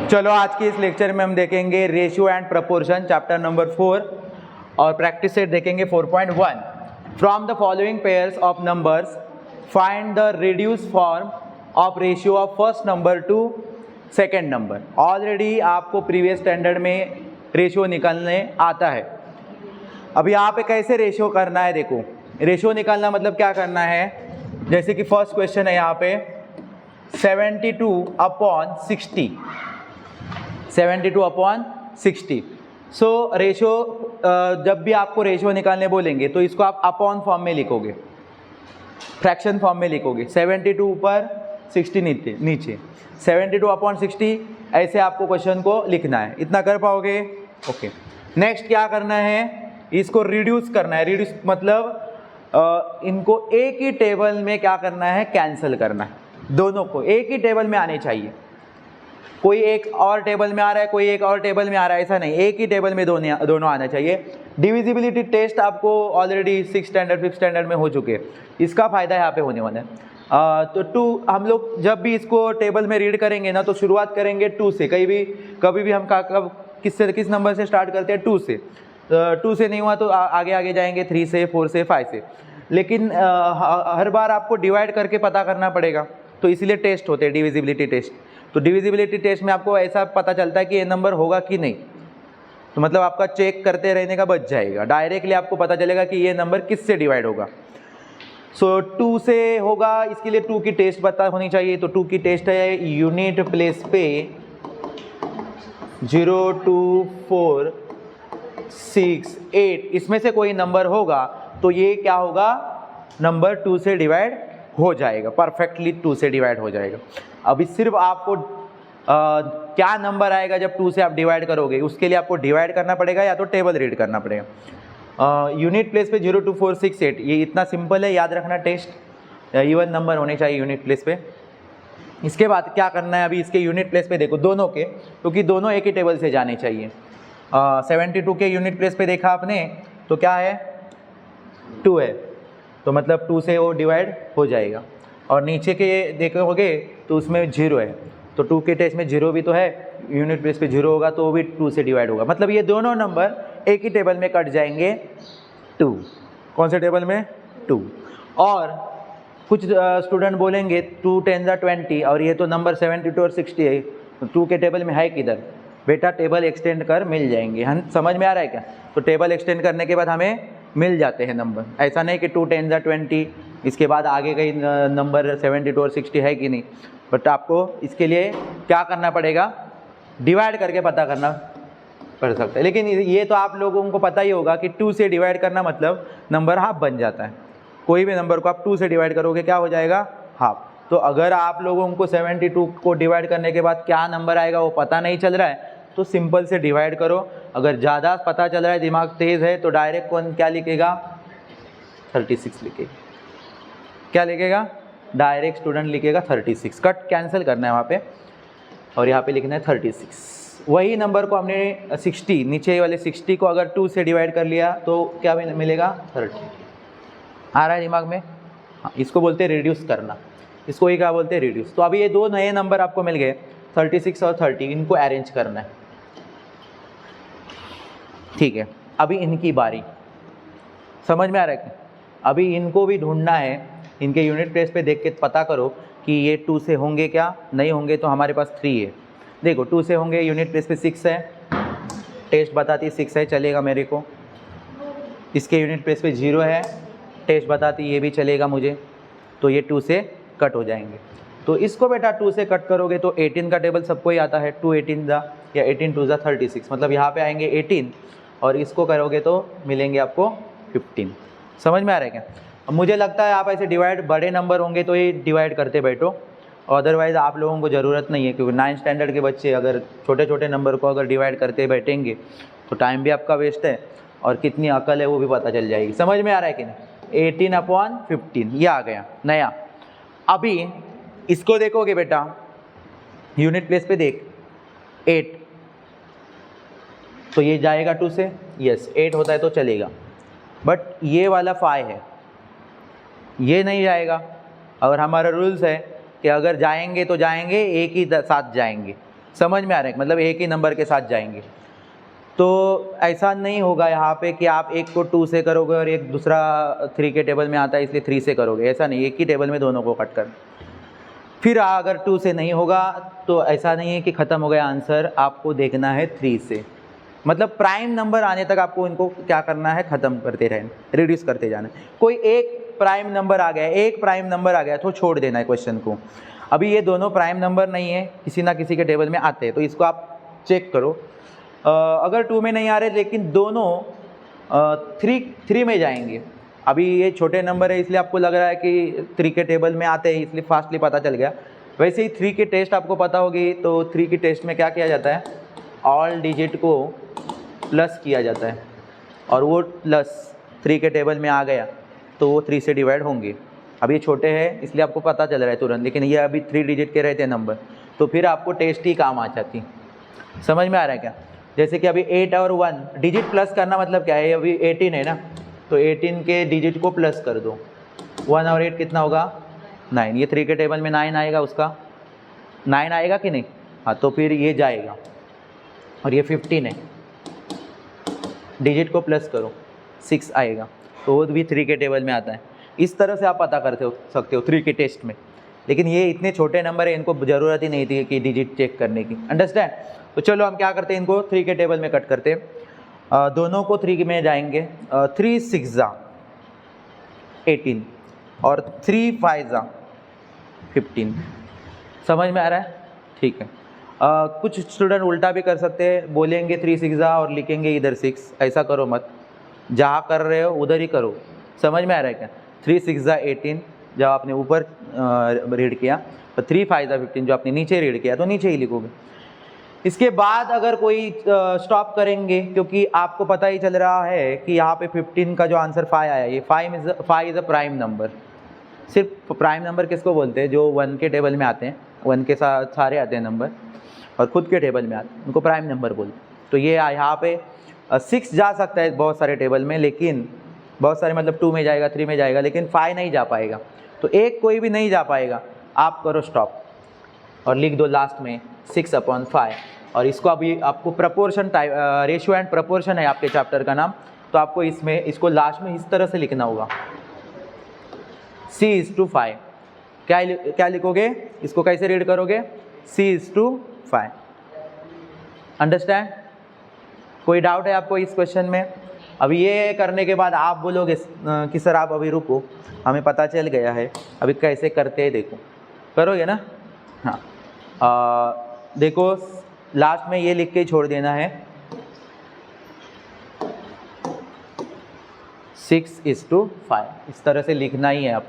चलो आज के इस लेक्चर में हम देखेंगे ratio and proportion chapter number 4 और प्रैक्टिस सेट देखेंगे 4.1। From the following pairs of numbers find the reduce form of ratio of first number two second number. Already आपको प्रीवियस स्टैंडर्ड में रेशियो निकालने आता है। अब यहाँ पे कैसे रेशियो करना है, देखो रेशियो निकालना मतलब क्या करना है। जैसे कि फर्स्ट क्वेश्चन है यहाँ पे 72/60, 72/60। सो रेशियो, जब भी आपको रेशियो निकालने बोलेंगे तो इसको आप अपॉन फॉर्म में लिखोगे, फ्रैक्शन फॉर्म में लिखोगे। 72 ऊपर 60 नीचे 72/60 ऐसे आपको क्वेश्चन को लिखना है। इतना कर पाओगे? ओके। नेक्स्ट क्या करना है, इसको रिड्यूस करना है। रिड्यूस मतलब इनको एक ही टेबल में क्या करना है, कैंसिल करना है। दोनों को एक ही टेबल में आने चाहिए। कोई एक और टेबल में आ रहा है, कोई एक और टेबल में आ रहा है, ऐसा नहीं, एक ही टेबल में दोनों आना चाहिए। डिविजिबिलिटी टेस्ट आपको already 6th standard 5th standard में हो चुके हैं, इसका फायदा यहाँ पे होने वाला है। तो 2 हम लोग जब भी इसको टेबल में रीड करेंगे ना तो शुरुआत करेंगे 2 से। कभी भी हम किस नंबर से स्टार्ट करते हैं, 2 से। 2 से नहीं हुआ तो आगे जाएंगे 3 से, 4 से, 5 से। लेकिन हर बार आपको डिवाइड करके पता करना पड़ेगा, तो इसीलिए टेस्ट होते हैं डिविजिबिलिटी टेस्ट। तो डिविजिबिलिटी टेस्ट में आपको ऐसा पता चलता है कि ये नंबर होगा कि नहीं, तो मतलब आपका चेक करते रहने का बच जाएगा। डायरेक्टली आपको पता चलेगा कि ये नंबर किस से डिवाइड होगा। सो 2 से होगा, इसके लिए 2 की टेस्ट पता होनी चाहिए। तो 2 की टेस्ट है यूनिट प्लेस पे 0, 2, 4, 6, 8 इसमें से कोई नंबर होगा तो ये क्या होगा, नंबर 2 से डिवाइड हो जाएगा, परफेक्टली 2 से डिवाइड हो जाएगा। अभी सिर्फ आपको क्या नंबर आएगा जब 2 से आप डिवाइड करोगे, उसके लिए आपको डिवाइड करना पड़ेगा या तो टेबल रीड करना पड़ेगा। यूनिट प्लेस पे 0, 2, 4, 6, 8 ये इतना सिंपल है याद रखना। टेस्ट इवन नंबर होने चाहिए यूनिट प्लेस पे। इसके बाद क्या करना है, अभी इसके यूनिट प्लेस पे देखो दोनों के, क्योंकि दोनों एक ही टेबल से जाने चाहिए। 72 के यूनिट प्लेस पे देखा आपने तो क्या है, 2 है, तो मतलब 2 से वो डिवाइड हो जाएगा। और नीचे के देखोगे तो उसमें 0 है, तो 2 के टेस्ट में 0 भी तो है, यूनिट प्लेस पे 0 होगा तो वो भी 2 से डिवाइड होगा। मतलब ये दोनों नंबर एक ही टेबल में कट जाएंगे, 2। कौन से टेबल में, 2। और कुछ स्टूडेंट बोलेंगे 2 10 20, और ये तो नंबर 72 और 60 है, 2 के टेबल में है किधर? बेटा टेबल एक्सटेंड कर मिल जाएंगे। हम समझ में आ रहा है क्या? तो टेबल एक्सटेंड करने के बाद हमें मिल जाते हैं नंबर। ऐसा नहीं कि 2 10 20 इसके बाद आगे कई नंबर 72 और 60 है कि नहीं। बट आपको इसके लिए क्या करना पड़ेगा, डिवाइड करके पता करना पड़ सकता है। लेकिन ये तो आप लोगों को पता ही होगा कि 2 से डिवाइड करना मतलब नंबर हाफ बन जाता है। कोई भी नंबर को आप 2 से डिवाइड करोगे क्या हो जाएगा, हाफ। तो अगर आप लोगों को 72 को डिवाइड करने के बाद क्या नंबर आएगा वो पता नहीं चल रहा है तो सिंपल से डिवाइड करो। अगर ज़्यादा पता चल रहा है, दिमाग तेज़ है, तो डायरेक्ट कौन क्या लिखेगा, 36 लिखेगा। क्या लिखेगा, डायरेक्ट स्टूडेंट लिखेगा 36। कट कैंसिल करना है वहाँ पे और यहाँ पे लिखना है 36। वही नंबर को हमने 60, नीचे वाले 60 को अगर 2 से डिवाइड कर लिया तो क्या मिलेगा, 30। आ रहा है दिमाग में? हाँ, इसको बोलते हैं रिड्यूस करना, इसको ही क्या बोलते हैं, रिड्यूस। तो अभी ये 2 नए नंबर आपको मिल गए, 36 और 30, इनको अरेंज करना है। ठीक है, अभी इनकी बारी, समझ में आ रहा है? अभी इनको भी ढूंढना है। इनके यूनिट प्लेस पे देख के पता करो कि ये 2 से होंगे क्या, नहीं होंगे तो हमारे पास 3 है। देखो 2 से होंगे, यूनिट प्लेस पे 6 है, टेस्ट बताती 6 है, चलेगा मेरे को। इसके यूनिट प्लेस पे 0 है, टेस्ट बताती ये भी चलेगा मुझे, तो ये 2 से कट हो जाएंगे। तो इसको बेटा 2 से कट करोगे तो 18 का टेबल सबको ही आता है, 2 18 दा या 18 2 36, मतलब यहाँ पे आएंगे 18 और इसको करोगे तो मिलेंगे आपको 15। समझ में आ रहा है क्या? अब मुझे लगता है आप ऐसे डिवाइड, बड़े नंबर होंगे तो ये डिवाइड करते बैठो, अदरवाइज़ आप लोगों को ज़रूरत नहीं है, क्योंकि 9th स्टैंडर्ड के बच्चे अगर छोटे छोटे नंबर को अगर डिवाइड करते बैठेंगे तो टाइम भी आपका वेस्ट है और कितनी अकल है वो भी पता चल जाएगी। समझ में आ रहा है कि नहीं? 18/15 ये आ गया नया। अभी इसको देखोगे बेटा, यूनिट प्लेस पे देख 8, तो ये जाएगा 2 से, यस 8 होता है तो चलेगा। बट ये वाला 5 है, ये नहीं जाएगा। और हमारा रूल्स है कि अगर जाएंगे तो जाएंगे एक ही साथ जाएंगे, समझ में आ रहा है, मतलब एक ही नंबर के साथ जाएंगे। तो ऐसा नहीं होगा यहाँ पे कि आप एक को 2 से करोगे और एक दूसरा 3 के टेबल में आता है इसलिए 3 से करोगे, ऐसा नहीं, एक ही टेबल में दोनों को कट कर। फिर अगर 2 से नहीं होगा तो ऐसा नहीं है कि ख़त्म हो गया आंसर, आपको देखना है 3 से, मतलब प्राइम नंबर आने तक आपको इनको क्या करना है, ख़त्म करते रहना, रिड्यूस करते जाना है। कोई एक प्राइम नंबर आ गया, एक प्राइम नंबर आ गया तो छोड़ देना है क्वेश्चन को। अभी ये दोनों प्राइम नंबर नहीं है, किसी ना किसी के टेबल में आते हैं, तो इसको आप चेक करो। अगर 2 में नहीं आ रहे लेकिन दोनों 3 में जाएंगे, अभी ये छोटे नंबर है इसलिए आपको लग रहा है कि 3 के टेबल में आते हैं इसलिए फास्टली पता चल गया, वैसे ही 3 की टेस्ट आपको पता होगी। तो 3 की टेस्ट में क्या किया जाता है, ऑल डिजिट को प्लस किया जाता है, और वो प्लस 3 के टेबल में आ गया तो वो 3 से डिवाइड होंगे। अब ये छोटे हैं इसलिए आपको पता चल रहा है तुरंत, लेकिन ये अभी 3 डिजिट के रहते हैं नंबर, तो फिर आपको टेस्ट ही काम आ जाती। समझ में आ रहा है क्या? जैसे कि अभी 8 और 1 डिजिट प्लस करना मतलब क्या है, अभी 18 है ना, तो 18 के डिजिट को प्लस कर दो, 1 और 8 कितना होगा 9, ये 3 के टेबल में 9 आएगा, उसका 9 आएगा कि नहीं, हाँ, तो फिर ये जाएगा। और ये 15 है, डिजिट को प्लस करो 6 आएगा, तो वो भी 3 के टेबल में आता है। इस तरह से आप पता करते हो सकते हो 3 के टेस्ट में, लेकिन ये इतने छोटे नंबर है इनको ज़रूरत ही नहीं थी कि डिजिट चेक करने की, अंडरस्टैंड। तो चलो हम क्या करते हैं, इनको 3 के टेबल में कट करते हैं, दोनों को 3 में जाएंगे, 3 6 18 और 3 5 15, समझ में आ रहा है? ठीक है। कुछ स्टूडेंट उल्टा भी कर सकते हैं, बोलेंगे 3 6 और लिखेंगे इधर 6, ऐसा करो मत, जहाँ कर रहे हो उधर ही करो, समझ में आ रहा है क्या? 3 6 18 जब आपने ऊपर रीड किया, तो 3 5 15 जो आपने नीचे रीड किया तो नीचे ही लिखोगे। इसके बाद अगर कोई स्टॉप करेंगे, क्योंकि आपको पता ही चल रहा है कि यहाँ पे 15 का जो आंसर 5 आया, ये 5 इज़ अ प्राइम नंबर। सिर्फ प्राइम नंबर किसको बोलते हैं, जो 1 के टेबल में आते हैं, 1 के साथ सारे आते हैं नंबर और खुद के टेबल में आते हैं, उनको प्राइम नंबर बोलते हैं। तो ये यहाँ पे 6 जा सकता है बहुत सारे टेबल में, लेकिन बहुत सारे मतलब 2 में जाएगा, 3 में जाएगा, लेकिन 5 नहीं जा पाएगा। तो एक कोई भी नहीं जा पाएगा, आप करो स्टॉप और लिख दो लास्ट में 6/5, और इसको अभी आपको proportion type, ratio and proportion है आपके चैप्टर का नाम, तो आपको इसमें इसको लास्ट में इस तरह से लिखना होगा, C/5। क्या लिखोगे, इसको कैसे रीड करोगे, C/5, अंडरस्टैंड? कोई डाउट है आपको इस क्वेश्चन में? अभी ये करने के बाद आप बोलोगे कि सर आप अभी रुको, हमें पता चल गया है, अभी कैसे करते हैं देखो, करोगे ना? हाँ, देखो लास्ट में ये लिख के छोड़ देना है 6/5, इस तरह से लिखना ही है। आप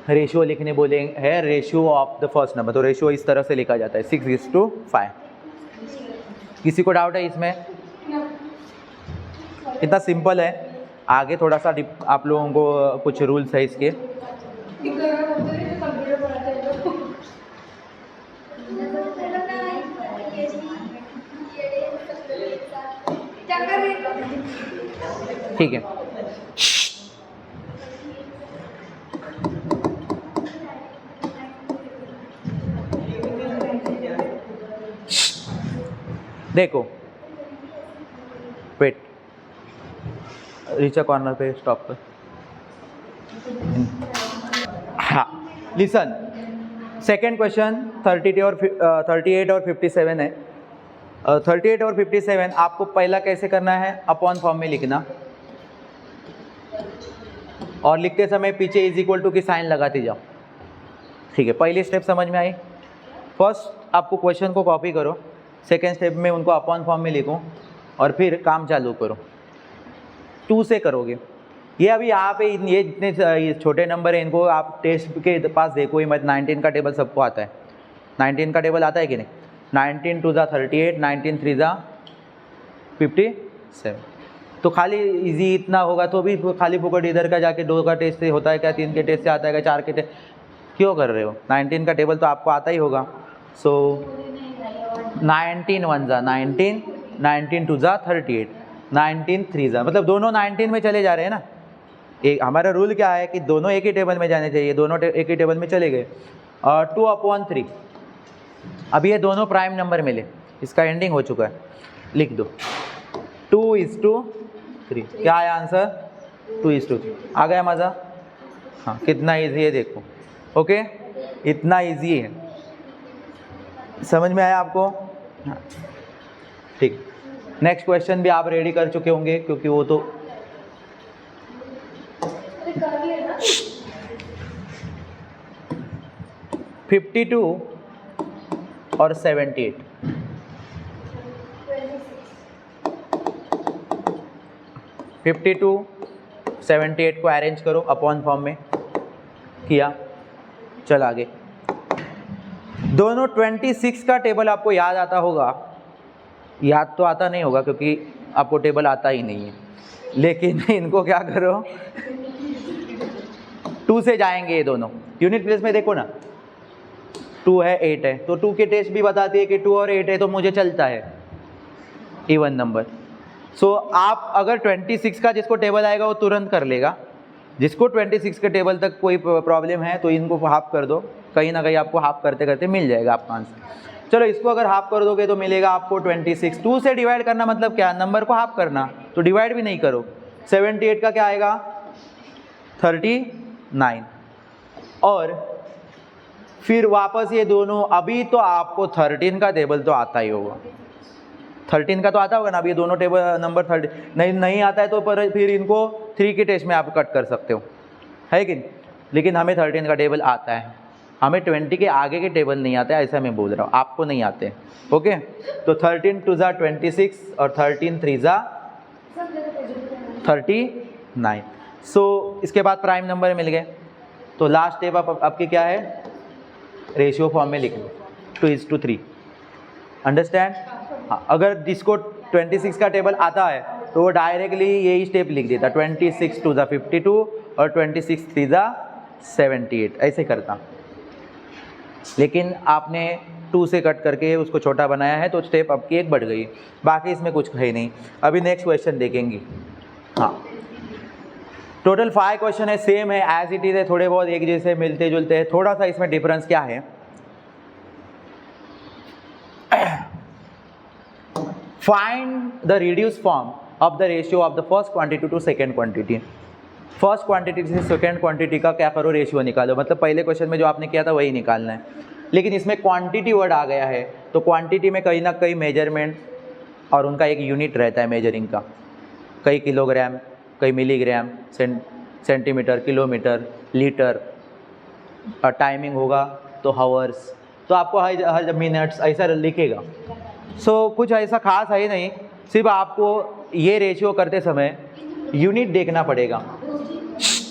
रेशियो लिखने बोले है, ratio of the first number, तो रेशियो इस तरह से लिखा जाता है 6/5। किसी को डाउट है इसमें? इतना सिंपल है, आगे थोड़ा सा आप लोगों को कुछ रूल्स है इसके। ठीक है, देखो वेट, रीचा कॉर्नर पे स्टॉप कर। हाँ, लिसन, सेकेंड क्वेश्चन 38 और 57 है। 38 और 57 आपको पहला कैसे करना है, अपॉन फॉर्म में लिखना, और लिखते समय पीछे = की साइन लगाते जाओ। ठीक है, पहली स्टेप समझ में आई? फर्स्ट आपको क्वेश्चन को कॉपी करो, सेकेंड स्टेप में उनको अपॉन फॉर्म में लिखो, और फिर काम चालू करो। 2 से करोगे, ये अभी यहाँ पे ये जितने ये छोटे नंबर हैं इनको आप टेस्ट के पास देखो ही मत। 19 का टेबल सबको आता है, 19 का टेबल आता है कि नहीं? 19 2 38, 19 3 57। तो खाली इजी इतना होगा तो भी खाली फुकट इधर का जाके 2 का टेस्ट से होता है क्या, 3 के टेस्ट से आता है क्या, 4 के टेस्ट क्यों कर रहे हो? 19 का टेबल तो आपको आता ही होगा। सो 19 1 19, 19 2 38, 19 3 मतलब दोनों 19 में चले जा रहे हैं ना, एक हमारा रूल क्या है कि दोनों एक ही टेबल में जाने चाहिए, दोनों एक ही टेबल में चले गए। 2/3। अब ये दोनों प्राइम नंबर मिले, इसका एंडिंग हो चुका है, लिख दो 2:3। क्या आया आंसर? 2:3। आ गया मज़ा? हाँ, कितना इजी है देखो। ओके, इतना इजी है, समझ में आया आपको? हाँ ठीक। नेक्स्ट क्वेश्चन भी आप रेडी कर चुके होंगे क्योंकि वो तो 52 और 78। 52 78 को अरेंज करो अपॉन फॉर्म में, किया, चल आगे। दोनों 26 का टेबल आपको याद आता होगा, याद तो आता नहीं होगा क्योंकि आपको टेबल आता ही नहीं है, लेकिन इनको क्या करो 2 से जाएंगे ये दोनों। यूनिट प्लेस में देखो ना, 2 है 8 है, तो 2 की टेस्ट भी बताती है कि 2 और 8 है तो मुझे चलता है इवन नंबर। सो आप अगर 26 का जिसको टेबल आएगा वो तुरंत कर लेगा, जिसको 26 के टेबल तक कोई प्रॉब्लम है तो इनको हाफ कर दो, कहीं ना कहीं आपको हाफ करते करते मिल जाएगा आपका आंसर। चलो इसको अगर हाफ कर दोगे तो मिलेगा आपको 26। 2 से डिवाइड करना मतलब क्या, नंबर को हाफ करना, तो डिवाइड भी नहीं करो। 78 का क्या आएगा 39। और फिर वापस ये दोनों, अभी तो आपको 13 का टेबल तो आता ही होगा, 13 का तो आता होगा ना। अभी ये दोनों टेबल नंबर 30 नहीं आता है तो फिर इनको 3 की टेस्ट में आप कट कर सकते हो, है कि नहीं? लेकिन हमें 13 का टेबल आता है, हमें 20 के आगे के टेबल नहीं आते, ऐसा मैं बोल रहा हूँ, आपको नहीं आते। ओके, तो 13 2 ज़ा 26 और 13 3 ज़ा 39। सो इसके बाद प्राइम नंबर मिल गए, तो लास्ट स्टेप आपके क्या है, रेशियो फॉर्म में लिख लो 2:3। अंडरस्टैंड? हाँ, अगर जिसको 26 का टेबल आता है तो वो डायरेक्टली यही स्टेप लिख देता, 26 2 ज़ा 52 और 26 3 ज़ा 78, ऐसे करता। लेकिन आपने 2 से कट करके उसको छोटा बनाया है तो स्टेप आपकी एक बढ़ गई, बाकी इसमें कुछ है नहीं। अभी नेक्स्ट क्वेश्चन देखेंगे। हाँ, टोटल 5 क्वेश्चन है, सेम है, एज इट इज है, थोड़े बहुत एक जैसे मिलते जुलते हैं, थोड़ा सा इसमें डिफरेंस क्या है। Find the reduce form of the ratio of the first quantity to second quantity. First quantity से सेकेंड क्वांटिटी का क्या करो, रेशियो निकालो, मतलब पहले क्वेश्चन में जो आपने किया था वही निकालना है। लेकिन इसमें क्वांटिटी वर्ड आ गया है, तो क्वांटिटी में कहीं ना कहीं मेजरमेंट और उनका एक यूनिट रहता है मेजरिंग का, कई किलोग्राम, कई milligram, centimetre, kilometre, litre, timing होगा तो हावर्स, तो आपको हर मिनट्स ऐसा लिखेगा। सो कुछ ऐसा खास है नहीं, सिर्फ आपको ये रेशियो करते समय यूनिट देखना पड़ेगा।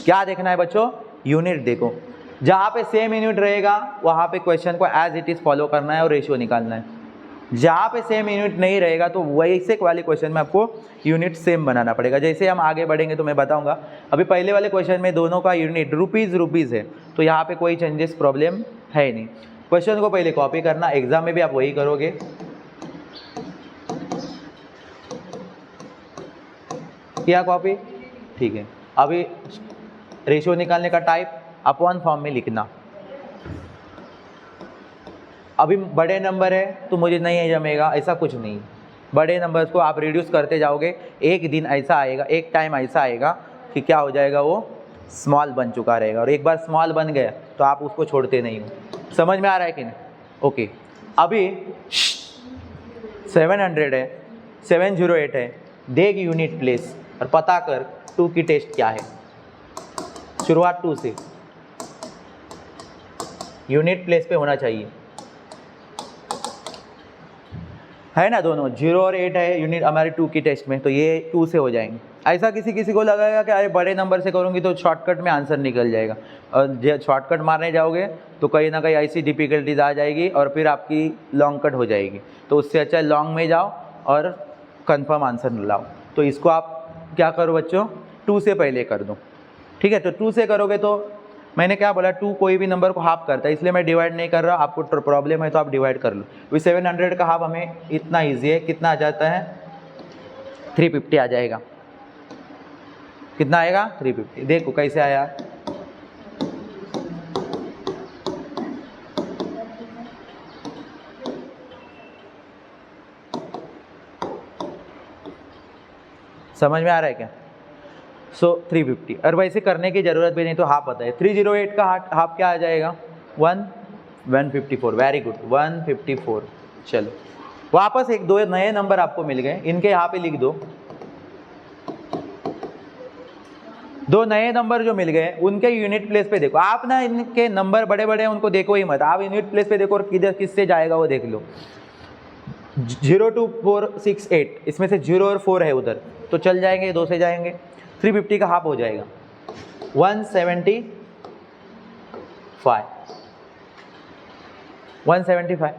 क्या देखना है बच्चों, यूनिट देखो, जहाँ पे सेम यूनिट रहेगा वहाँ पे क्वेश्चन को एज इट इज़ फॉलो करना है और रेशियो निकालना है। जहाँ पे सेम यूनिट नहीं रहेगा तो वैसे वाले क्वेश्चन में आपको यूनिट सेम बनाना पड़ेगा। जैसे हम आगे बढ़ेंगे तो मैं बताऊंगा। अभी पहले वाले क्वेश्चन में दोनों का यूनिट रुपीज़ है, तो यहाँ पे कोई चेंजेस प्रॉब्लम है नहीं। क्वेश्चन को पहले कॉपी करना, एग्जाम में भी आप वही करोगे। किया कॉपी, ठीक है। अभी रेशियो निकालने का टाइप अपॉन फॉर्म में लिखना। अभी बड़े नंबर है तो मुझे नहीं जमेगा, ऐसा कुछ नहीं। बड़े नंबर्स को आप रिड्यूस करते जाओगे, एक दिन ऐसा आएगा, एक टाइम ऐसा आएगा कि क्या हो जाएगा, वो स्मॉल बन चुका रहेगा। और एक बार स्मॉल बन गया तो आप उसको छोड़ते नहीं हो। समझ में आ रहा है कि नहीं? ओके, अभी 700 है, 708 है, देख यूनिट प्लेस और पता कर 2 की टेस्ट क्या है। शुरुआत 2 से, यूनिट प्लेस पे होना चाहिए, है ना। दोनों 0 और 8 है यूनिट हमारे 2 की टेस्ट में, तो ये 2 से हो जाएंगे। ऐसा किसी को लगेगा कि अरे बड़े नंबर से करूँगी तो शॉर्टकट में आंसर निकल जाएगा, और जब शॉर्टकट मारने जाओगे तो कहीं ना कहीं ऐसी डिफ़िकल्टीज आ जाएगी और फिर आपकी लॉन्ग कट हो जाएगी। तो उससे अच्छा लॉन्ग में जाओ और कंफर्म आंसर लाओ। तो इसको आप क्या करो बच्चों, 2 से पहले कर दो, ठीक है। तो 2 से करोगे तो मैंने क्या बोला, 2 कोई भी नंबर को हाफ करता है, इसलिए मैं डिवाइड नहीं कर रहा। आपको प्रॉब्लम है तो आप डिवाइड कर लो। अभी 700 का हाफ हमें इतना ईजी है, कितना आ जाता है, 350 आ जाएगा। कितना आएगा 350। देखो कैसे आया, समझ में आ रहा है क्या? सो 350, और वैसे करने की ज़रूरत भी नहीं तो हाफ पता है। 308 का हाफ क्या आ जाएगा 154। Very good 154। चलो वापस एक दो नए नंबर आपको मिल गए, इनके यहाँ पे लिख दो। दो नए नंबर जो मिल गए उनके यूनिट प्लेस पे देखो। आप ना इनके नंबर बड़े बड़े हैं उनको देखो ही मत, आप यूनिट प्लेस पे देखो और किधर किससे जाएगा वो देख लो। 02468 इसमें से 0 और 4 है उधर, तो चल जाएंगे, 2 से जाएंगे। 350 का हाफ हो जाएगा 175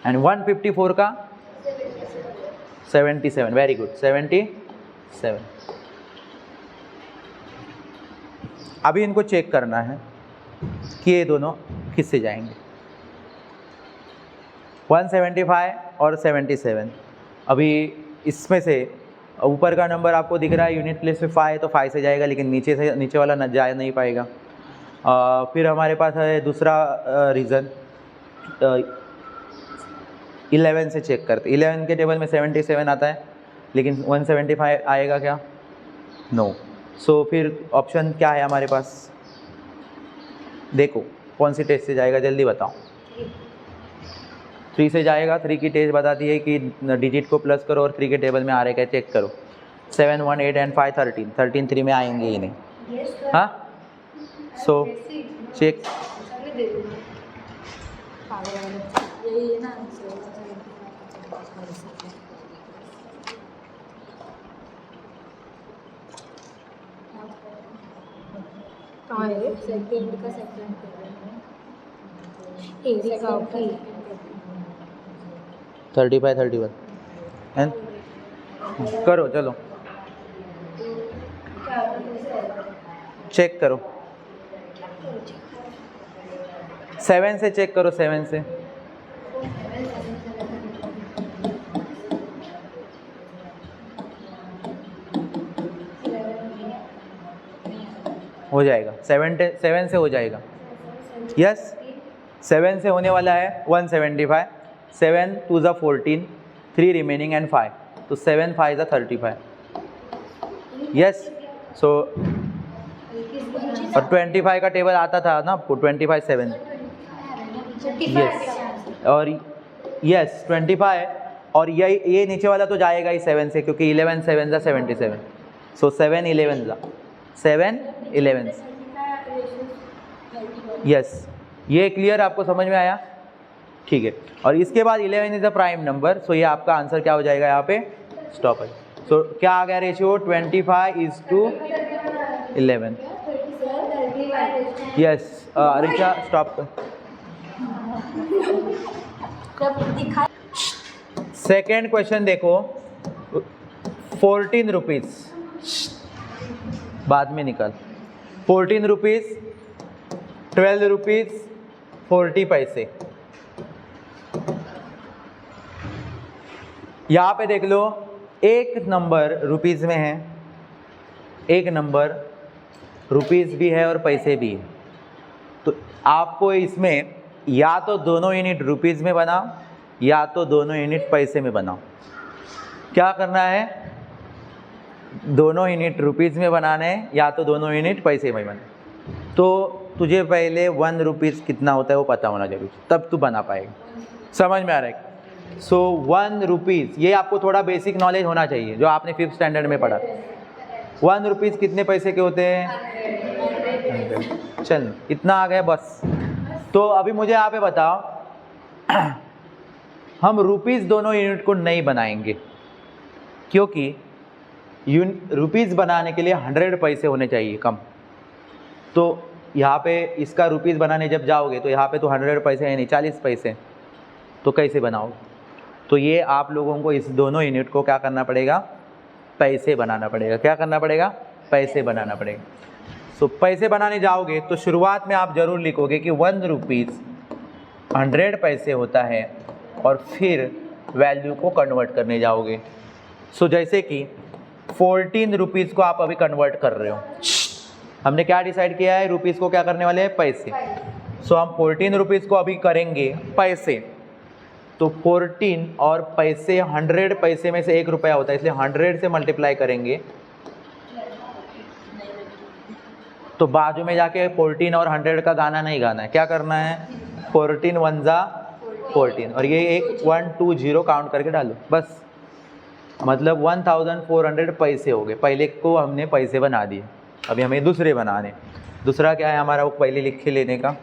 एंड 154 का 77। Very good 77। अभी इनको चेक करना है कि ये दोनों किससे जाएंगे, 175 और 77। अभी इसमें से ऊपर का नंबर आपको दिख रहा है यूनिट प्लेस पे 5 है तो 5 से जाएगा, लेकिन नीचे वाला न जा नहीं पाएगा। फिर हमारे पास है दूसरा रीज़न, 11 से चेक करते। 11 के टेबल में 77 आता है, लेकिन 175 आएगा क्या? नो। सो फिर ऑप्शन क्या है हमारे पास? देखो कौन सी टेस्ट से जाएगा, जल्दी बताओ। 3 से जाएगा। 3 की टेस्ट बताती है कि डिजिट को प्लस करो और 3 के टेबल में आ रहा है क्या चेक करो। 7 1 8 एंड 5 13 13 3 में आएंगे ही नहीं। हाँ सो चेक। थर्टी 31 एंड करो, चलो चेक करो। 7 से चेक करो, 7 से। हो जाएगा 7 से हो जाएगा। यस 7 से होने वाला है 175। 7 2 ज़ा 14, 3 रिमेनिंग एंड 5, तो 7 5 ज़ा 35। यस सो और 25 का टेबल आता था ना आपको, 25 7। यस और यस 25, और ये नीचे वाला तो जाएगा ही 7 से, क्योंकि 11 7 ज़ा 77। सो 7 11 ज़ा 7 11। यस ये क्लियर, आपको समझ में आया? ठीक है। और इसके बाद 11 इज अ प्राइम नंबर, सो ये आपका आंसर क्या हो जाएगा यहाँ पे? स्टॉप है। सो क्या आ गया रेशियो? 25:11। यस रिचा स्टॉप कर। सेकेंड क्वेश्चन देखो, 14 रुपीज़, बाद में निकल। 14 रुपीज़, 12 रुपीज़ 40 पैसे। यहाँ पे देख लो, एक नंबर रुपीज़ में है, एक नंबर रुपीज़ भी है और पैसे भी है। तो आपको इसमें या तो दोनों यूनिट रुपीज़ में बनाओ या तो दोनों यूनिट पैसे में बनाओ। क्या करना है? दोनों यूनिट रुपीज़ में बनाने हैं या तो दोनों यूनिट पैसे में बनाने। तो तुझे पहले 1 रुपीज़ कितना होता है वो पता होना जरूरी, तब तू बना पाएगा। समझ में आ रहा है? सो 1 रुपीज़, ये आपको थोड़ा बेसिक नॉलेज होना चाहिए जो आपने 5th स्टैंडर्ड में पढ़ा। 1 रुपीज़ कितने पैसे के होते हैं? चल इतना आ गया बस। तो अभी मुझे यहाँ पे बताओ, हम रुपीज़ दोनों यूनिट को नहीं बनाएंगे, क्योंकि रुपीज़ बनाने के लिए 100 पैसे होने चाहिए कम। तो यहाँ पे इसका रुपीज़ बनाने जब जाओगे तो यहाँ पे तो 100 पैसे है नहीं, 40 पैसे, तो कैसे बनाओगे? तो ये आप लोगों को इस दोनों यूनिट को क्या करना पड़ेगा? पैसे बनाना पड़ेगा। क्या करना पड़ेगा? पैसे बनाना पड़ेगा। सो पैसे बनाने जाओगे तो शुरुआत में आप ज़रूर लिखोगे कि 1 रुपीज़ 100 पैसे होता है, और फिर वैल्यू को कन्वर्ट करने जाओगे। सो जैसे कि 14 रुपीज़ को आप अभी कन्वर्ट कर रहे हो। हमने क्या डिसाइड किया है, रुपीज़ को क्या करने वाले हैं, पैसे। सो हम 14 रुपीज़ को अभी करेंगे पैसे, तो 14 और पैसे 100 पैसे में से 1 रुपया होता है, इसलिए 100 से मल्टीप्लाई करेंगे तो बाजू में जाके 14 और 100 का गाना नहीं गाना है, क्या करना है, 14 1 जा 14 और ये एक 120 काउंट करके डालो बस, मतलब 1400 पैसे हो गए। पहले को हमने पैसे बना दिए, अभी हमें दूसरे बनाने। दूसरा क्या है हमारा, वो पहले लिख के लेने का।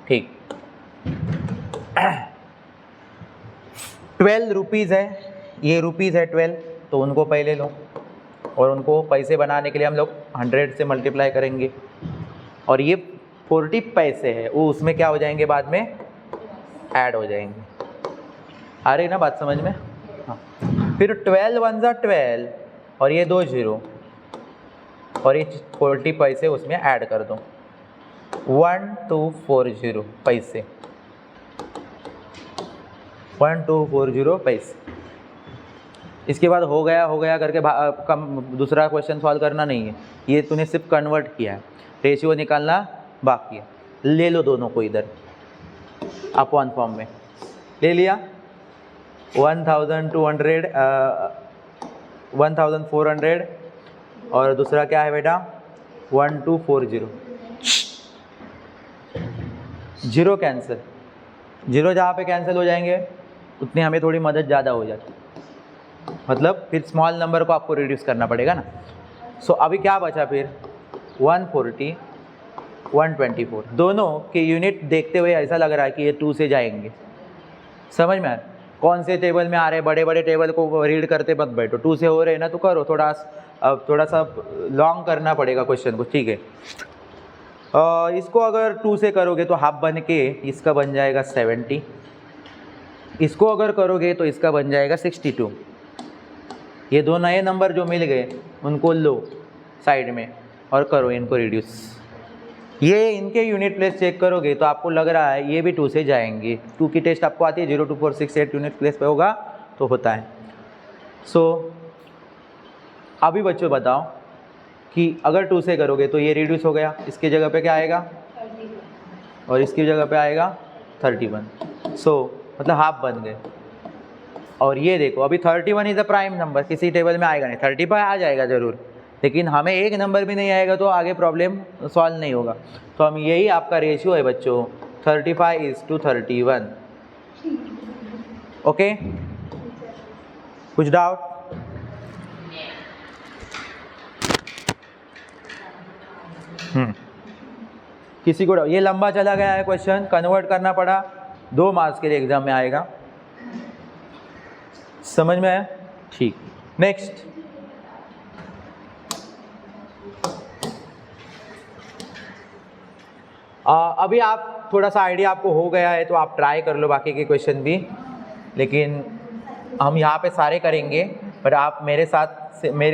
ठीक, 12 रुपीज़ है, ये रुपीज़ है 12, तो उनको पहले लो और उनको पैसे बनाने के लिए हम लोग 100 से मल्टीप्लाई करेंगे। और ये 40 पैसे है, वो उसमें क्या हो जाएंगे, बाद में ऐड हो जाएंगे। आ रही ना बात समझ में? हाँ। फिर 12 1 जा 12 और ये 2 0 और ये 40 पैसे उसमें ऐड कर दो, 1240 पैसे, 1240 पैसे। इसके बाद हो गया करके कम दूसरा क्वेश्चन सॉल्व करना नहीं है, ये तूने सिर्फ कन्वर्ट किया है, रेशियो निकालना बाकी है। ले लो दोनों को इधर अपॉन फॉर्म में, ले लिया 1200 1400 और दूसरा क्या है बेटा 1240, जीरो कैंसिल, जीरो जहाँ पे कैंसिल हो जाएंगे उतनी हमें थोड़ी मदद ज़्यादा हो जाती, मतलब फिर स्मॉल नंबर को आपको रिड्यूस करना पड़ेगा ना। सो अभी क्या बचा फिर 140 124, दोनों के यूनिट देखते हुए ऐसा लग रहा है कि ये 2 से जाएंगे। समझ में आ रहा कौन से टेबल में आ रहे हैं, बड़े बड़े टेबल को रीड करते मत बैठो, 2 से हो रहे हैं ना तो करो, थोड़ा सा लॉन्ग करना पड़ेगा क्वेश्चन को, ठीक है। इसको अगर 2 से करोगे तो हाफ बन के इसका बन जाएगा 70, इसको अगर करोगे तो इसका बन जाएगा 62। ये दो नए नंबर जो मिल गए उनको लो साइड में और करो इनको रिड्यूस। ये इनके यूनिट प्लेस चेक करोगे तो आपको लग रहा है ये भी 2 से जाएंगे, 2 की टेस्ट आपको आती है, 0 2 4 6 8 यूनिट प्लेस पे होगा तो होता है। सो अभी बच्चों बताओ कि अगर 2 से करोगे तो ये रिड्यूस हो गया, इसकी जगह पे क्या आएगा और इसकी जगह पे आएगा 31, सो मतलब हाफ बन गए। और ये देखो अभी 31 इज़ अ प्राइम नंबर, किसी टेबल में आएगा नहीं, 35 आ जाएगा ज़रूर, लेकिन हमें एक नंबर भी नहीं आएगा तो आगे प्रॉब्लम सॉल्व नहीं होगा। तो हम यही आपका रेशियो है बच्चों 35:31। ओके, कुछ डाउट? किसी को डाउट? ये लंबा चला गया है क्वेश्चन, कन्वर्ट करना पड़ा, 2 मार्क्स के लिए एग्जाम में आएगा, समझ में आया? ठीक, नेक्स्ट। अभी आप थोड़ा सा आइडिया आपको हो गया है तो आप ट्राई कर लो बाकी के क्वेश्चन भी, लेकिन हम यहाँ पे सारे करेंगे, पर आप मेरे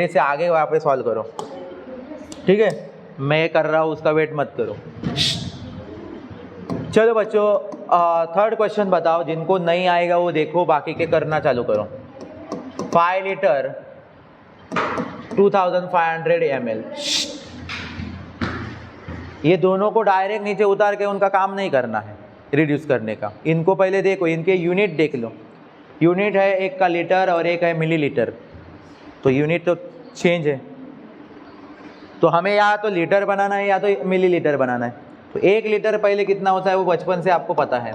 से आगे वहाँ पे सॉल्व करो, ठीक है? मैं कर रहा हूँ उसका वेट मत करो। चलो बच्चों, थर्ड क्वेश्चन बताओ, जिनको नहीं आएगा वो देखो, बाकी के करना चालू करो। 5 लीटर 2500 ml, ये दोनों को डायरेक्ट नीचे उतार के उनका काम नहीं करना है रिड्यूस करने का, इनको पहले देखो, इनके यूनिट देख लो। यूनिट है एक का लीटर और एक है मिलीलीटर, तो यूनिट तो चेंज है, तो हमें या तो लीटर बनाना है या तो मिलीलीटर बनाना है। तो 1 लीटर पहले कितना होता है वो बचपन से आपको पता है,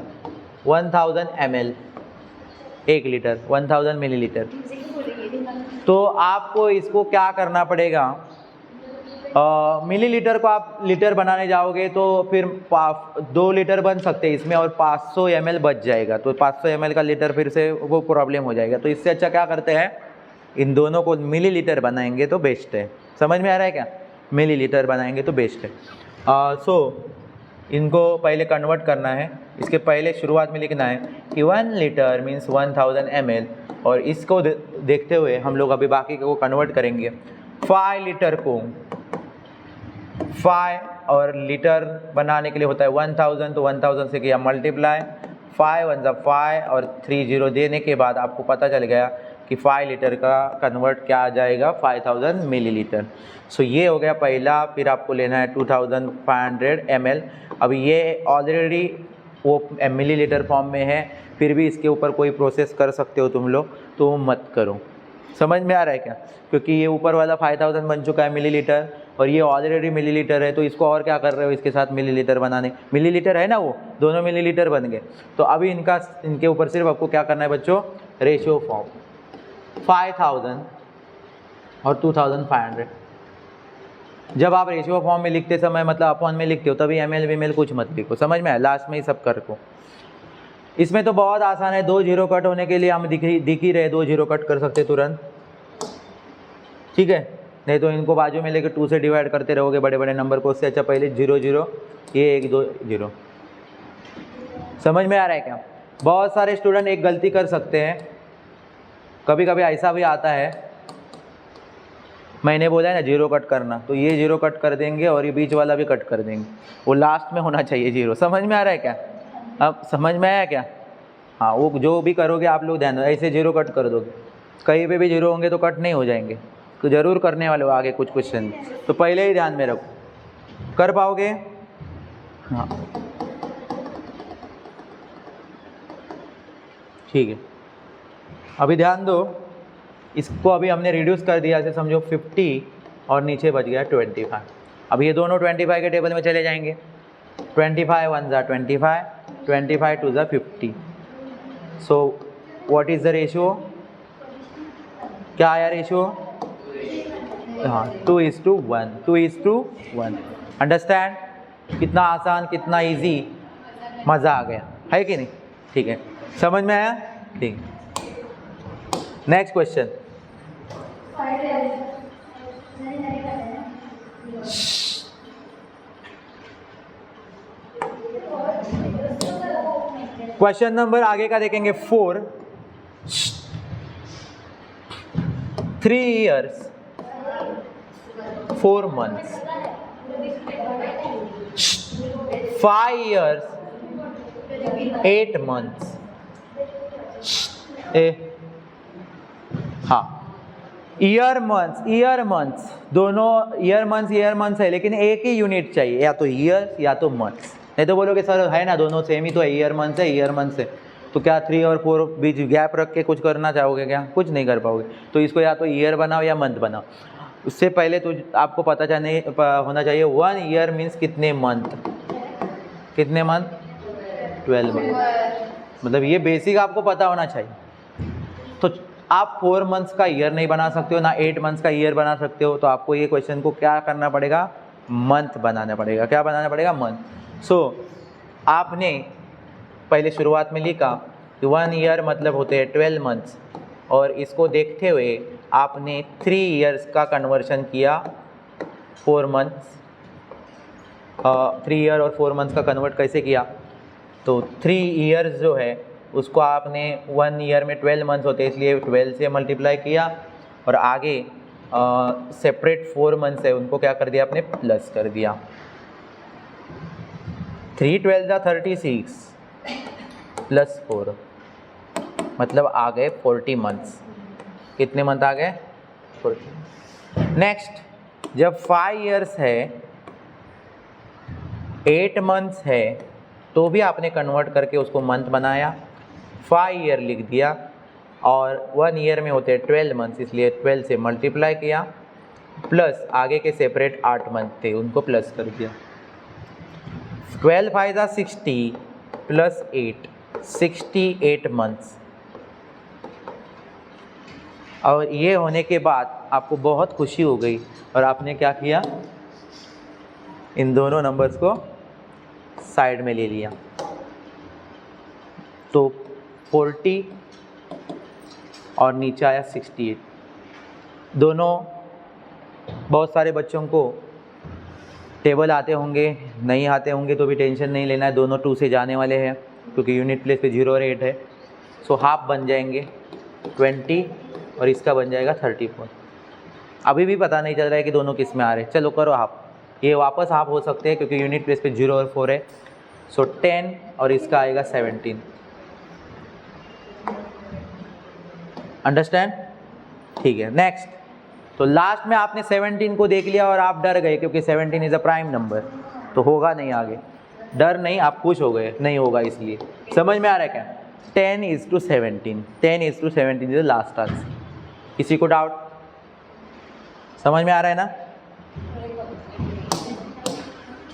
1000 ml, 1 लीटर 1000 मिलीलीटर। तो आपको इसको क्या करना पड़ेगा, मिलीलीटर को आप लीटर बनाने जाओगे तो फिर 2 लीटर बन सकते हैं इसमें और 500 ml बच जाएगा, तो 500 ml का लीटर फिर से वो प्रॉब्लम हो जाएगा। तो इससे अच्छा क्या करते हैं, इन दोनों को मिलीलीटर बनाएंगे तो बेस्ट है। समझ में आ रहा है क्या? मिलीलीटर बनाएंगे तो बेस्ट है। सो इनको पहले कन्वर्ट करना है, इसके पहले शुरुआत में लिखना है कि 1 लीटर मीन्स 1000 ml, और इसको देखते हुए हम लोग अभी बाकी को कन्वर्ट करेंगे। 5 लीटर को 5 और लीटर बनाने के लिए होता है 1000, तो 1000 से किया मल्टीप्लाई, 5 1 5 और 3 0 देने के बाद आपको पता चल गया कि 5 लीटर का कन्वर्ट क्या आ जाएगा 5000 मिलीलीटर। सो ये हो गया पहला। फिर आपको लेना है 2500 ml। अब ये ऑलरेडी वो मिलीलीटर फॉर्म में है, फिर भी इसके ऊपर कोई प्रोसेस कर सकते हो तुम लोग, तो मत करो। समझ में आ रहा है क्या? क्योंकि ये ऊपर वाला 5000 बन चुका है मिलीलीटर और ये ऑलरेडी मिलीलीटर है, तो इसको और क्या कर रहे हो इसके साथ मिलीलीटर बनाने, मिलीलीटर है ना, वो दोनों मिलीलीटर बन गए। तो अभी इनके ऊपर सिर्फ आपको क्या करना है बच्चों, रेशियो फॉर्म 5000 और 2500। जब आप रेशियो फॉर्म में लिखते समय मतलब अपॉन में लिखते हो तभी ml विमेल कुछ मत लिखो। समझ में आया? लास्ट में ही सब कर को। इसमें तो बहुत आसान है, 2 जीरो कट होने के लिए हम दिख ही रहे, 2 जीरो कट कर सकते तुरंत, ठीक है। नहीं तो इनको बाजू में लेकर 2 से डिवाइड करते रहोगे बड़े बड़े नंबर को, उससे अच्छा पहले 0 0 ये 1 2 0। समझ में आ रहा है क्या? बहुत सारे स्टूडेंट एक गलती कर सकते हैं, कभी कभी ऐसा भी आता है, मैंने बोला है ना जीरो कट करना, तो ये जीरो कट कर देंगे और ये बीच वाला भी कट कर देंगे, वो लास्ट में होना चाहिए जीरो। समझ में आ रहा है क्या? अब समझ में आया क्या? हाँ, वो जो भी करोगे आप लोग ध्यान दो, ऐसे जीरो कट कर दोगे, कहीं पे भी जीरो होंगे तो कट नहीं हो जाएंगे, तो ज़रूर करने वाले हो आगे कुछ क्वेश्चन, तो पहले ही ध्यान में रखो। कर पाओगे? हाँ ठीक है। अभी ध्यान दो, इसको अभी हमने रिड्यूस कर दिया, ऐसे समझो 50 और नीचे बच गया 25। अब ये दोनों 25 के टेबल में चले जाएंगे, 25 1 ज़ा 25, 25 2 ज़ा 50। So what is the ratio? क्या आया रेशियो? हाँ, 2:1, 2:1। अंडरस्टैंड? कितना आसान, कितना इजी, मज़ा आ गया है कि नहीं? ठीक है, समझ में आया? ठीक। Next question. क्वेश्चन नंबर आगे का देखेंगे 4। 3 years 4 months, 5 years 8 months। हाँ, ईयर मंथ्स दोनों, ईयर मंथ्स है लेकिन एक ही यूनिट चाहिए, या तो ईयर या तो मंथ्स। नहीं तो बोलोगे सर है ना दोनों सेम ही तो है, ईयर मंथ्स है, तो क्या 3 और 4 बीच गैप रख के कुछ करना चाहोगे क्या? कुछ नहीं कर पाओगे। तो इसको या तो ईयर बनाओ या मंथ बनाओ। उससे पहले तो आपको पता होना चाहिए 1 ईयर मीन्स कितने मंथ, कितने मंथ? 12 मंथ। मतलब ये बेसिक आपको पता होना चाहिए। तो आप 4 मंथ्स का ईयर नहीं बना सकते हो, ना 8 मंथ्स का ईयर बना सकते हो, तो आपको ये क्वेश्चन को क्या करना पड़ेगा? मंथ बनाना पड़ेगा। क्या बनाना पड़ेगा? मंथ। सो आपने पहले शुरुआत में लिखा कि 1 ईयर मतलब होते हैं 12 मंथ्स, और इसको देखते हुए आपने 3 ईयर्स का कन्वर्शन किया 4 मंथ्स। 3 ईयर और 4 मंथ्स का कन्वर्ट कैसे किया? तो 3 ईयर्स जो है उसको आपने 1 ईयर में 12 मंथ्स होते हैं इसलिए 12 से मल्टीप्लाई किया, और आगे सेपरेट 4 मंथ्स है उनको क्या कर दिया आपने? प्लस कर दिया। 3 12 ज़ा 36 प्लस 4 मतलब आ गए 40 मंथ्स। कितने मंथ आ गए? 40। नेक्स्ट, जब 5 ईयर्स है 8 मंथ्स है तो भी आपने कन्वर्ट करके उसको मंथ बनाया, 5 ईयर लिख दिया, और 1 ईयर में होते हैं 12 मंथ्स इसलिए 12 से मल्टीप्लाई किया, प्लस आगे के सेपरेट 8 मंथ थे उनको प्लस कर दिया। 12 5 ज़ा 60 प्लस 8 68 मंथ्स। और ये होने के बाद आपको बहुत खुशी हो गई और आपने क्या किया? इन दोनों नंबर्स को साइड में ले लिया, तो 40 और नीचे आया 68। दोनों, बहुत सारे बच्चों को टेबल आते होंगे, नहीं आते होंगे तो भी टेंशन नहीं लेना है, दोनों 2 से जाने वाले हैं क्योंकि यूनिट प्लेस पे 0 और 8 है। सो हाफ बन जाएंगे 20 और इसका बन जाएगा 34। अभी भी पता नहीं चल रहा है कि दोनों किस में आ रहे हैं। चलो करो हाफ, ये वापस हाफ हो सकते हैं क्योंकि यूनिट प्लेस पे 0 और 4 है। सो 10 और इसका आएगा 17। अंडरस्टैंड? ठीक है, नेक्स्ट। तो लास्ट में आपने 17 को देख लिया और आप डर गए क्योंकि 17 इज़ अ प्राइम नंबर, तो होगा नहीं आगे। डर नहीं, आप खुश हो गए, नहीं होगा इसलिए। समझ में आ रहा है क्या? 10:17, 10:17 इज द लास्ट आंसर। किसी को डाउट? समझ में आ रहा है ना?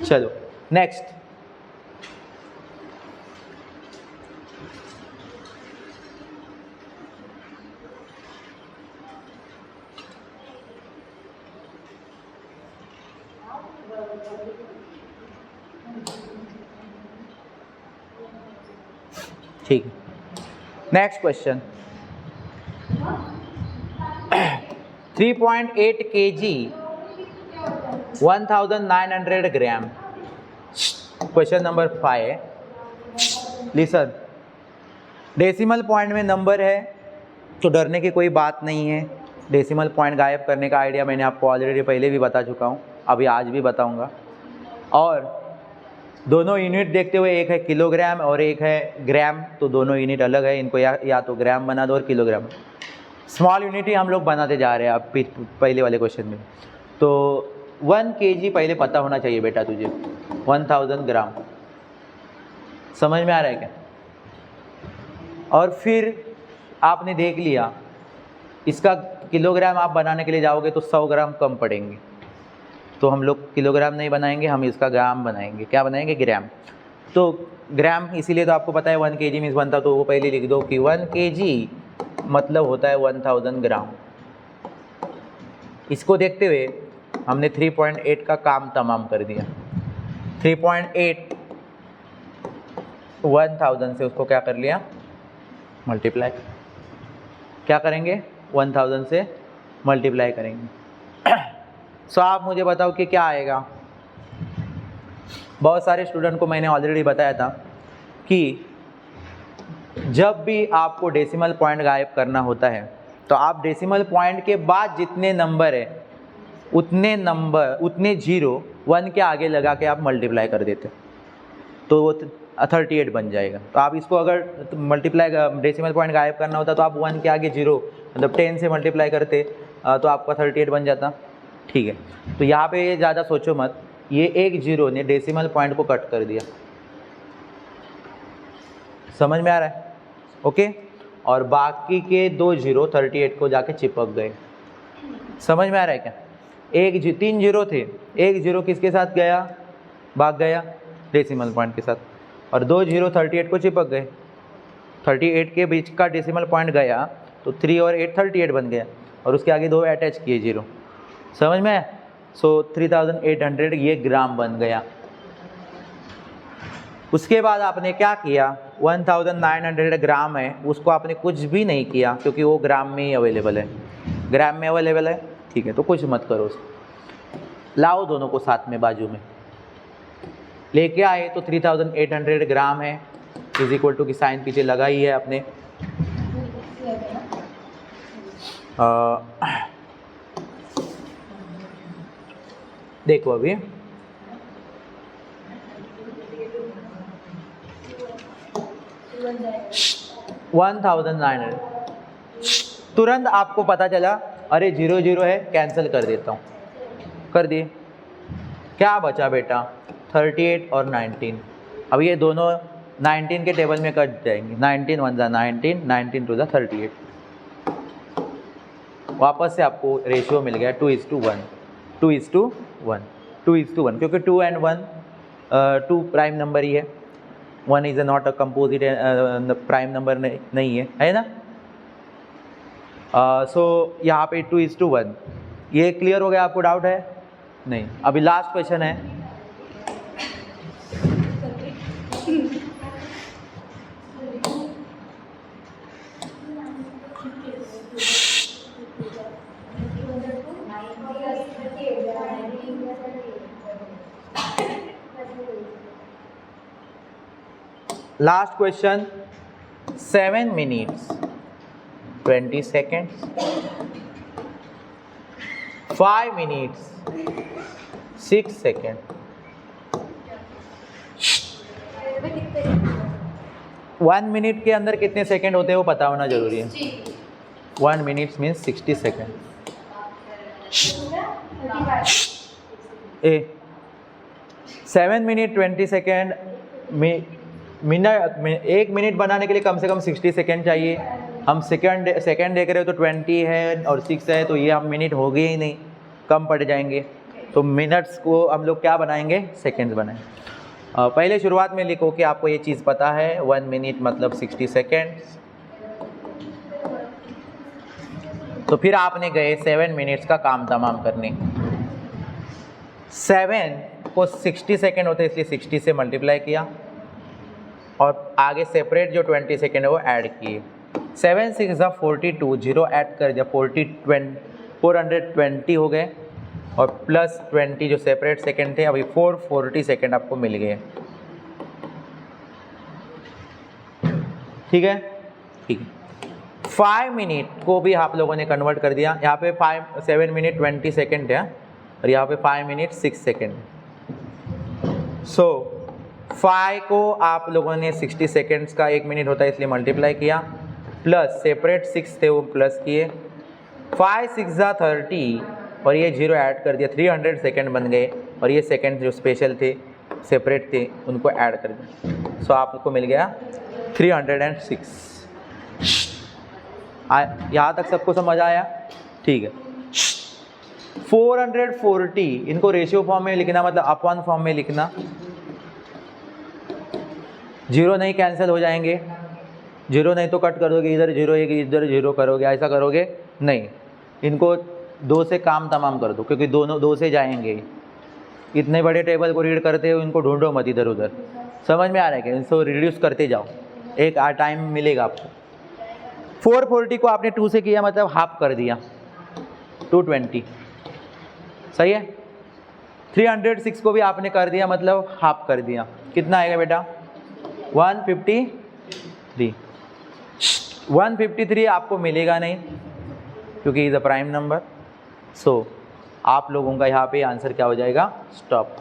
चलो नेक्स्ट। ठीक है, नेक्स्ट क्वेश्चन। 3.8 kg 1900 ग्राम। Question number 5, listen. Decimal point में नंबर है तो डरने की कोई बात नहीं है। डेसिमल पॉइंट गायब करने का आइडिया मैंने आपको ऑलरेडी पहले भी बता चुका हूँ, अभी आज भी बताऊँगा। और दोनों यूनिट देखते हुए, एक है किलोग्राम और एक है ग्राम, तो दोनों यूनिट अलग है। इनको या तो ग्राम बना दो और किलोग्राम। स्मॉल यूनिट ही हम लोग बनाते जा रहे हैं आप पहले वाले क्वेश्चन में। तो 1 kg पहले पता होना चाहिए बेटा तुझे, 1000 ग्राम। समझ में आ रहा है क्या? और फिर आपने देख लिया, इसका किलोग्राम आप बनाने के लिए जाओगे तो 100 ग्राम कम पड़ेंगे, तो हम लोग किलोग्राम नहीं बनाएंगे, हम इसका ग्राम बनाएंगे। क्या बनाएंगे? ग्राम। तो ग्राम इसीलिए तो आपको पता है 1 kg मीन्स बनता, तो वो पहले लिख दो कि 1 kg मतलब होता है 1000 ग्राम। इसको देखते हुए हमने 3.8 का काम तमाम कर दिया। 3.8 1000 से उसको क्या कर लिया? मल्टीप्लाई। क्या करेंगे? 1000 से मल्टीप्लाई करेंगे। सो आप मुझे बताओ कि क्या आएगा। बहुत सारे स्टूडेंट को मैंने ऑलरेडी बताया था कि जब भी आपको डेसिमल पॉइंट गायब करना होता है तो आप डेसिमल पॉइंट के बाद जितने नंबर है उतने जीरो 1 के आगे लगा के आप मल्टीप्लाई कर देते, तो वो 38 बन जाएगा। तो आप इसको अगर मल्टीप्लाई डेसिमल पॉइंट गायब करना होता तो आप 1 के आगे जीरो मतलब 10 से मल्टीप्लाई करते तो आपका 38 बन जाता। ठीक है, तो यहाँ पे ज़्यादा सोचो मत, ये एक जीरो ने डेसिमल पॉइंट को कट कर दिया। समझ में आ रहा है? ओके। और बाकी के 2 जीरो 38 को जाके चिपक गए। समझ में आ रहा है क्या? 3 जीरो थे, एक जीरो किसके साथ गया? भाग गया डेसिमल पॉइंट के साथ, और 2 जीरो 38 को चिपक गए। 38 के बीच का डेसिमल पॉइंट गया तो 3 और 8 38 बन गया, और उसके आगे 2 अटैच किए जीरो। समझ में आया? सो 3800 ये ग्राम बन गया। उसके बाद आपने क्या किया? 1900 ग्राम है, उसको आपने कुछ भी नहीं किया क्योंकि वो ग्राम में ही अवेलेबल है। ग्राम में अवेलेबल है, ठीक है, तो कुछ मत करो उसको। लाओ दोनों को साथ में बाजू में लेके आए तो 3800 ग्राम है इज इक्वल टू की साइन पीछे लगा ही है अपने। देखो अभी वन 1900 तुरंत आपको पता चला, अरे 0 0 है, कैंसिल कर देता हूँ। कर दिए, क्या बचा बेटा? 38 और 19। अब ये दोनों 19 के टेबल में कट जाएंगे। 19 1 19, 19 2 38। वापस से आपको रेशियो मिल गया 2:1, 2:1, 2:1, क्योंकि 2 and 1 2 प्राइम नंबर ही है। 1 is not a composite prime number नहीं है ना। सो यहाँ पे 2:1। ये क्लियर हो गया? आपको डाउट है? नहीं। अभी लास्ट क्वेश्चन है। Last question. 7 minutes 20 seconds, 5 minutes 6 seconds, 1 minute के अंदर कितने सेकंड होते हैं वो पता होना जरूरी है। 1 minute मीन्स 60 सेकेंड। ए 7 मिनट 20 सेकेंड मिनट 1 मिनट बनाने के लिए कम से कम 60 सेकेंड चाहिए। हम सेकेंड देख रहे हो तो 20 है और 6 है, तो ये हम मिनट हो गए ही नहीं, कम पड़ जाएंगे। तो मिनट्स को हम लोग क्या बनाएंगे, सेकेंड्स बनाएंगे। पहले शुरुआत में लिखो कि आपको ये चीज़ पता है, 1 मिनट मतलब 60 सेकेंड्स। तो फिर आपने गए 7 मिनट्स का काम तमाम करने। 7 को 60 सेकेंड होते इसलिए 60 से मल्टीप्लाई किया और आगे सेपरेट जो 20 सेकेंड है वो ऐड किए। 7 6 ज़ा 42, 0 ऐड कर दिया, 420 हो गए और प्लस 20 जो सेपरेट सेकेंड थे, अभी 440 सेकेंड आपको मिल गए। ठीक है, ठीक है। 5 मिनट को भी आप लोगों ने कन्वर्ट कर दिया। यहाँ पे 7 मिनट 20 सेकेंड है और यहाँ पे 5 मिनट 6 सेकेंड। सो 5 को आप लोगों ने 60 सेकेंड्स का 1 मिनट होता है इसलिए मल्टीप्लाई किया, प्लस सेपरेट 6 थे वो प्लस किए, 5 6 ज़ा 30 और ये 0 ऐड कर दिया, 300 सेकेंड बन गए और ये सेकेंड जो स्पेशल थे सेपरेट थे उनको ऐड कर दिया। सो आपको मिल गया 306। यहाँ तक सबको समझ आया? ठीक है। 440 इनको रेशियो फॉर्म में लिखना, मतलब अपॉन फॉर्म में लिखना। 0 नहीं कैंसिल हो जाएंगे, 0 नहीं तो कट कर दोगे, इधर 0 इधर 0 करोगे, ऐसा करोगे नहीं। इनको 2 से काम तमाम कर दो क्योंकि दोनों 2 से जाएंगे। इतने बड़े टेबल को रीड करते हो, इनको ढूंढो मत इधर उधर। समझ में आ रहा है क्या? इनको रिड्यूस करते जाओ, एक टाइम मिलेगा आपको। 440 को आपने 2 से किया मतलब हाफ कर दिया, 220 सही है। 306 को भी आपने कर दिया मतलब हाफ कर दिया, कितना आएगा बेटा? 153। 153 आपको मिलेगा नहीं क्योंकि इज अ प्राइम नंबर। सो आप लोगों का यहाँ पे आंसर क्या हो जाएगा? स्टॉप,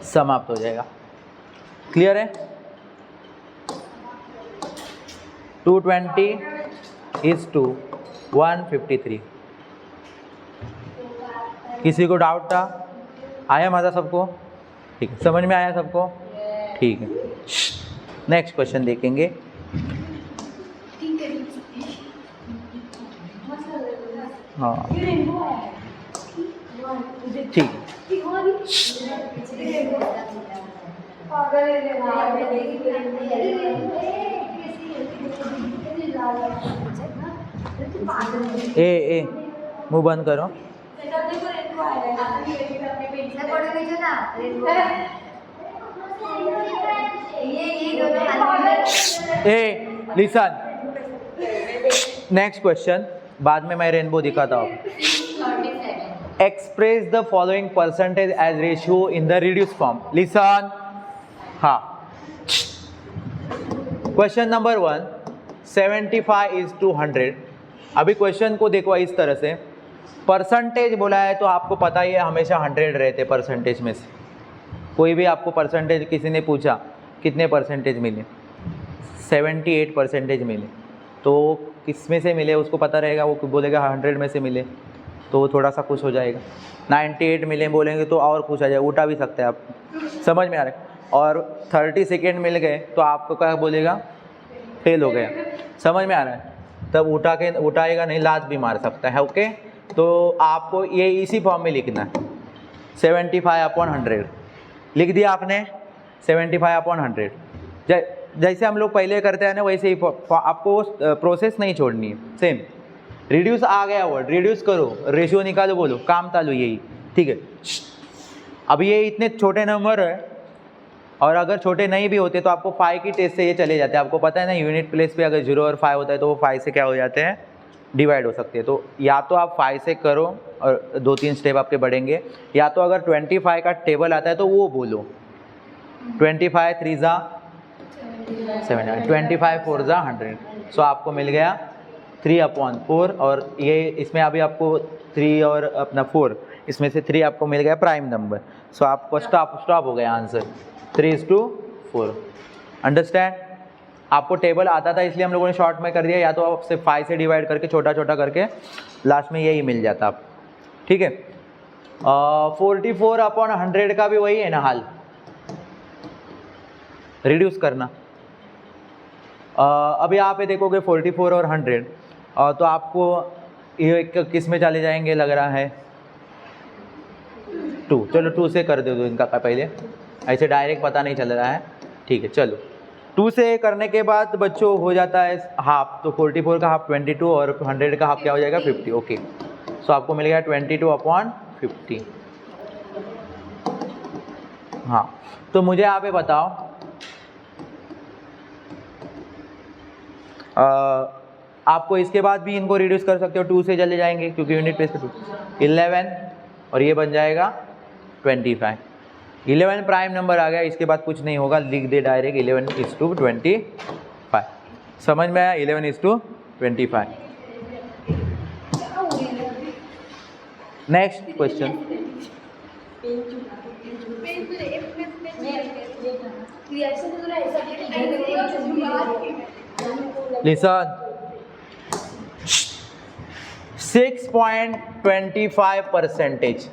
समाप्त हो जाएगा। क्लियर है? 220 इज टू 153। किसी को डाउट था? आया मज़ा सबको? ठीक है, समझ में आया सबको? ठीक है, नेक्स्ट क्वेश्चन देखेंगे। हाँ ठीक है। ए मुंह बंद करो। ए लिसन, नेक्स्ट क्वेश्चन, बाद में मैं रेनबो दिखाता हूँ। Express the following percentage as ratio in the reduce form. Listen, हाँ। Question number 1, 75 is to 100। अभी क्वेश्चन को देखो इस तरह से, परसेंटेज बोला है तो आपको पता ही है हमेशा 100 रहते परसेंटेज में से। कोई भी आपको परसेंटेज किसी ने पूछा कितने परसेंटेज मिले, 78 परसेंटेज मिले, तो किस में से मिले उसको पता रहेगा, वो बोलेगा 100 में से मिले तो वो थोड़ा सा खुश हो जाएगा। 98 मिले बोलेंगे तो और खुश आ जाएगा, उठा भी सकते हैं आप। समझ में आ रहा है? और 30 सेकेंड मिल गए तो आपको क्या बोलेगा? फेल हो गया। समझ में आ रहा है? तब उठाएगा नहीं, लात भी मार सकता है। ओके, तो आपको ये इसी फॉर्म में लिखना है, 75/100 लिख दिया आपने। 75/100 जैसे हम लोग पहले करते हैं ना, वैसे ही आपको प्रोसेस नहीं छोड़नी है। सेम रिड्यूस आ गया वर्ड, रिड्यूस करो, रेशियो निकालो, बोलो काम चालू, यही ठीक है। अब ये इतने छोटे नंबर है और अगर छोटे नहीं भी होते तो आपको 5 की टेस्ट से ये चले जाते हैं। आपको पता है ना, यूनिट प्लेस पे अगर 0 और 5 होता है तो वो 5 से क्या हो जाते हैं? डिवाइड हो सकते हैं। तो या तो आप 5 से करो और 2-3 स्टेप आपके बढ़ेंगे, या तो अगर 25 का टेबल आता है तो वो बोलो 25 3 ज़ा 7, 25 4 ज़ा 100। सो आपको मिल गया 3/4 और ये इसमें अभी आपको 3 और अपना 4, इसमें से 3 आपको मिल गया प्राइम नंबर। सो आपको स्टॉप हो गया आंसर, 3:4। अंडरस्टैंड? आपको टेबल आता था इसलिए हम लोगों ने शॉर्ट में कर दिया, या तो आप सिर्फ 5 से डिवाइड करके छोटा छोटा करके लास्ट में यही मिल जाता आप। ठीक है, 44/100 का भी वही है ना हाल, रिड्यूस करना। अब यहाँ पे देखोगे 44 और 100, तो आपको ये किस में चले जाएंगे लग रहा है 2। चलो 2 से कर दो इनका पहले, ऐसे डायरेक्ट पता नहीं चल रहा है। ठीक है, चलो 2 से करने के बाद बच्चों हो जाता है हाफ, तो 44 का हाफ 22 और 100 का हाफ क्या हो जाएगा 50। ओके, सो आपको मिल गया 22/50। हाँ, तो मुझे यहाँ पे बताओ आपको इसके बाद भी इनको रिड्यूस कर सकते हो, 2 से चले जाएंगे क्योंकि यूनिट प्लेस पे 2, 11 और ये बन जाएगा 25। 11 प्राइम नंबर आ गया, इसके बाद कुछ नहीं होगा, लिख दे डायरेक्ट 11:25। समझ में आया? 11:25। Next question, listen 6.25%।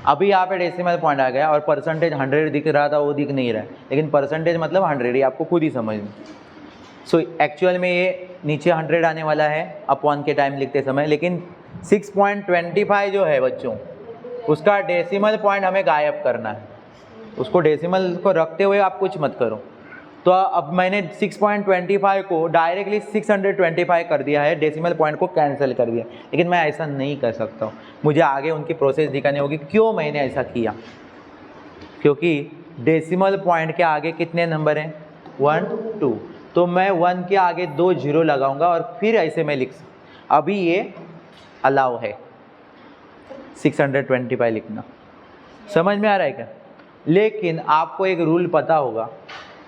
अभी यहाँ पे डेसिमल पॉइंट आ गया और परसेंटेज 100 दिख रहा था, वो दिख नहीं रहा है, लेकिन परसेंटेज मतलब 100 ही, आपको खुद ही समझ में। सो एक्चुअल में ये नीचे 100 आने वाला है अपॉन के टाइम लिखते समय, लेकिन 6.25 जो है बच्चों, उसका डेसिमल पॉइंट हमें गायब करना है। उसको डेसिमल को रखते हुए आप कुछ मत करो। तो अब मैंने 6.25 को डायरेक्टली 625 कर दिया है, डेसिमल पॉइंट को कैंसिल कर दिया, लेकिन मैं ऐसा नहीं कर सकता हूँ। मुझे आगे उनकी प्रोसेस दिखानी होगी क्यों मैंने ऐसा किया, क्योंकि डेसिमल पॉइंट के आगे कितने नंबर हैं 1 2, तो मैं 1 के आगे 2 0 लगाऊंगा और फिर ऐसे मैं लिख सकता। अभी ये अलाउ है 625 लिखना, समझ में आ रहा है क्या? लेकिन आपको एक रूल पता होगा,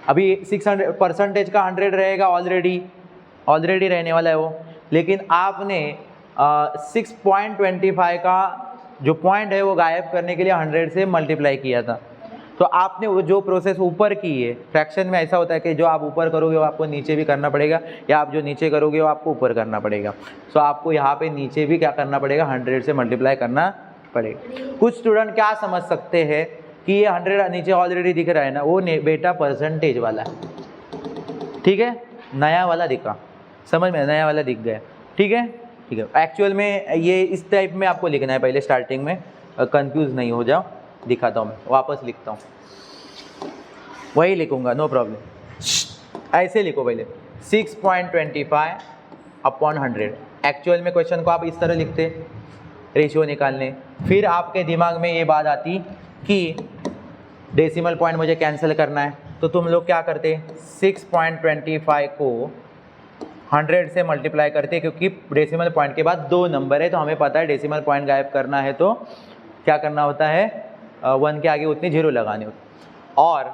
अभी 600 परसेंटेज का 100 रहेगा, ऑलरेडी रहने वाला है वो, लेकिन आपने 6.25 का जो पॉइंट है वो गायब करने के लिए 100 से मल्टीप्लाई किया था। तो आपने वो जो प्रोसेस ऊपर की है, फ्रैक्शन में ऐसा होता है कि जो आप ऊपर करोगे वो आपको नीचे भी करना पड़ेगा, या आप जो नीचे करोगे वो आपको ऊपर करना पड़ेगा। सो आपको यहाँ पे नीचे भी क्या करना पड़ेगा, 100 से मल्टीप्लाई करना पड़ेगा। कुछ स्टूडेंट क्या समझ सकते हैं कि ये 100 नीचे ऑलरेडी दिख रहा है ना, वो बेटा परसेंटेज वाला है, ठीक है, नया वाला दिखा, समझ में, नया वाला दिख गया, ठीक है। ठीक है, एक्चुअल में ये इस टाइप में आपको लिखना है पहले स्टार्टिंग में, कंफ्यूज नहीं हो जाओ। दिखाता हूँ मैं, वापस लिखता हूँ, वही लिखूँगा, नो प्रॉब्लम। ऐसे लिखो पहले 6.25/100। एक्चुअल में क्वेश्चन को आप इस तरह लिखते, रेशियो निकालने, फिर आपके दिमाग में ये बात आती कि डेसिमल पॉइंट मुझे कैंसिल करना है, तो तुम लोग क्या करते, 6.25 को 100 से मल्टीप्लाई करते, क्योंकि डेसिमल पॉइंट के बाद 2 नंबर है, तो हमें पता है डेसिमल पॉइंट गायब करना है तो क्या करना होता है, 1 के आगे उतनी 0 लगानी होती। और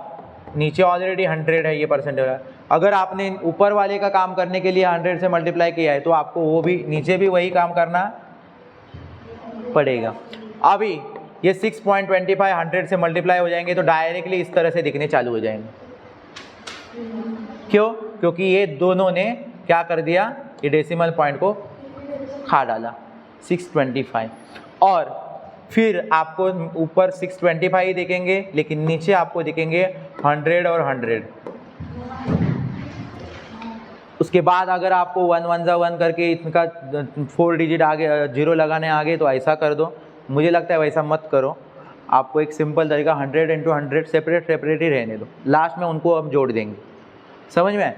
नीचे ऑलरेडी 100 है, ये परसेंटेज है। अगर आपने ऊपर वाले का काम करने के लिए 100 से मल्टीप्लाई किया है, तो आपको वो भी नीचे भी वही काम करना पड़ेगा। अभी ये 6.25 100 से मल्टीप्लाई हो जाएंगे तो डायरेक्टली इस तरह से दिखने चालू हो जाएंगे। क्यों? क्योंकि ये दोनों ने क्या कर दिया, ये डेसिमल पॉइंट को खा डाला 625। और फिर आपको ऊपर 625 ही दिखेंगे, लेकिन नीचे आपको दिखेंगे 100 और 100। उसके बाद अगर आपको 1 1 1 करके इनका 4 डिजिट आगे 0 लगाने आगे तो ऐसा कर दो। मुझे लगता है वैसा मत करो, आपको एक सिंपल तरीका 100 × 100 सेपरेट ही रहने दो, लास्ट में उनको हम जोड़ देंगे, समझ में।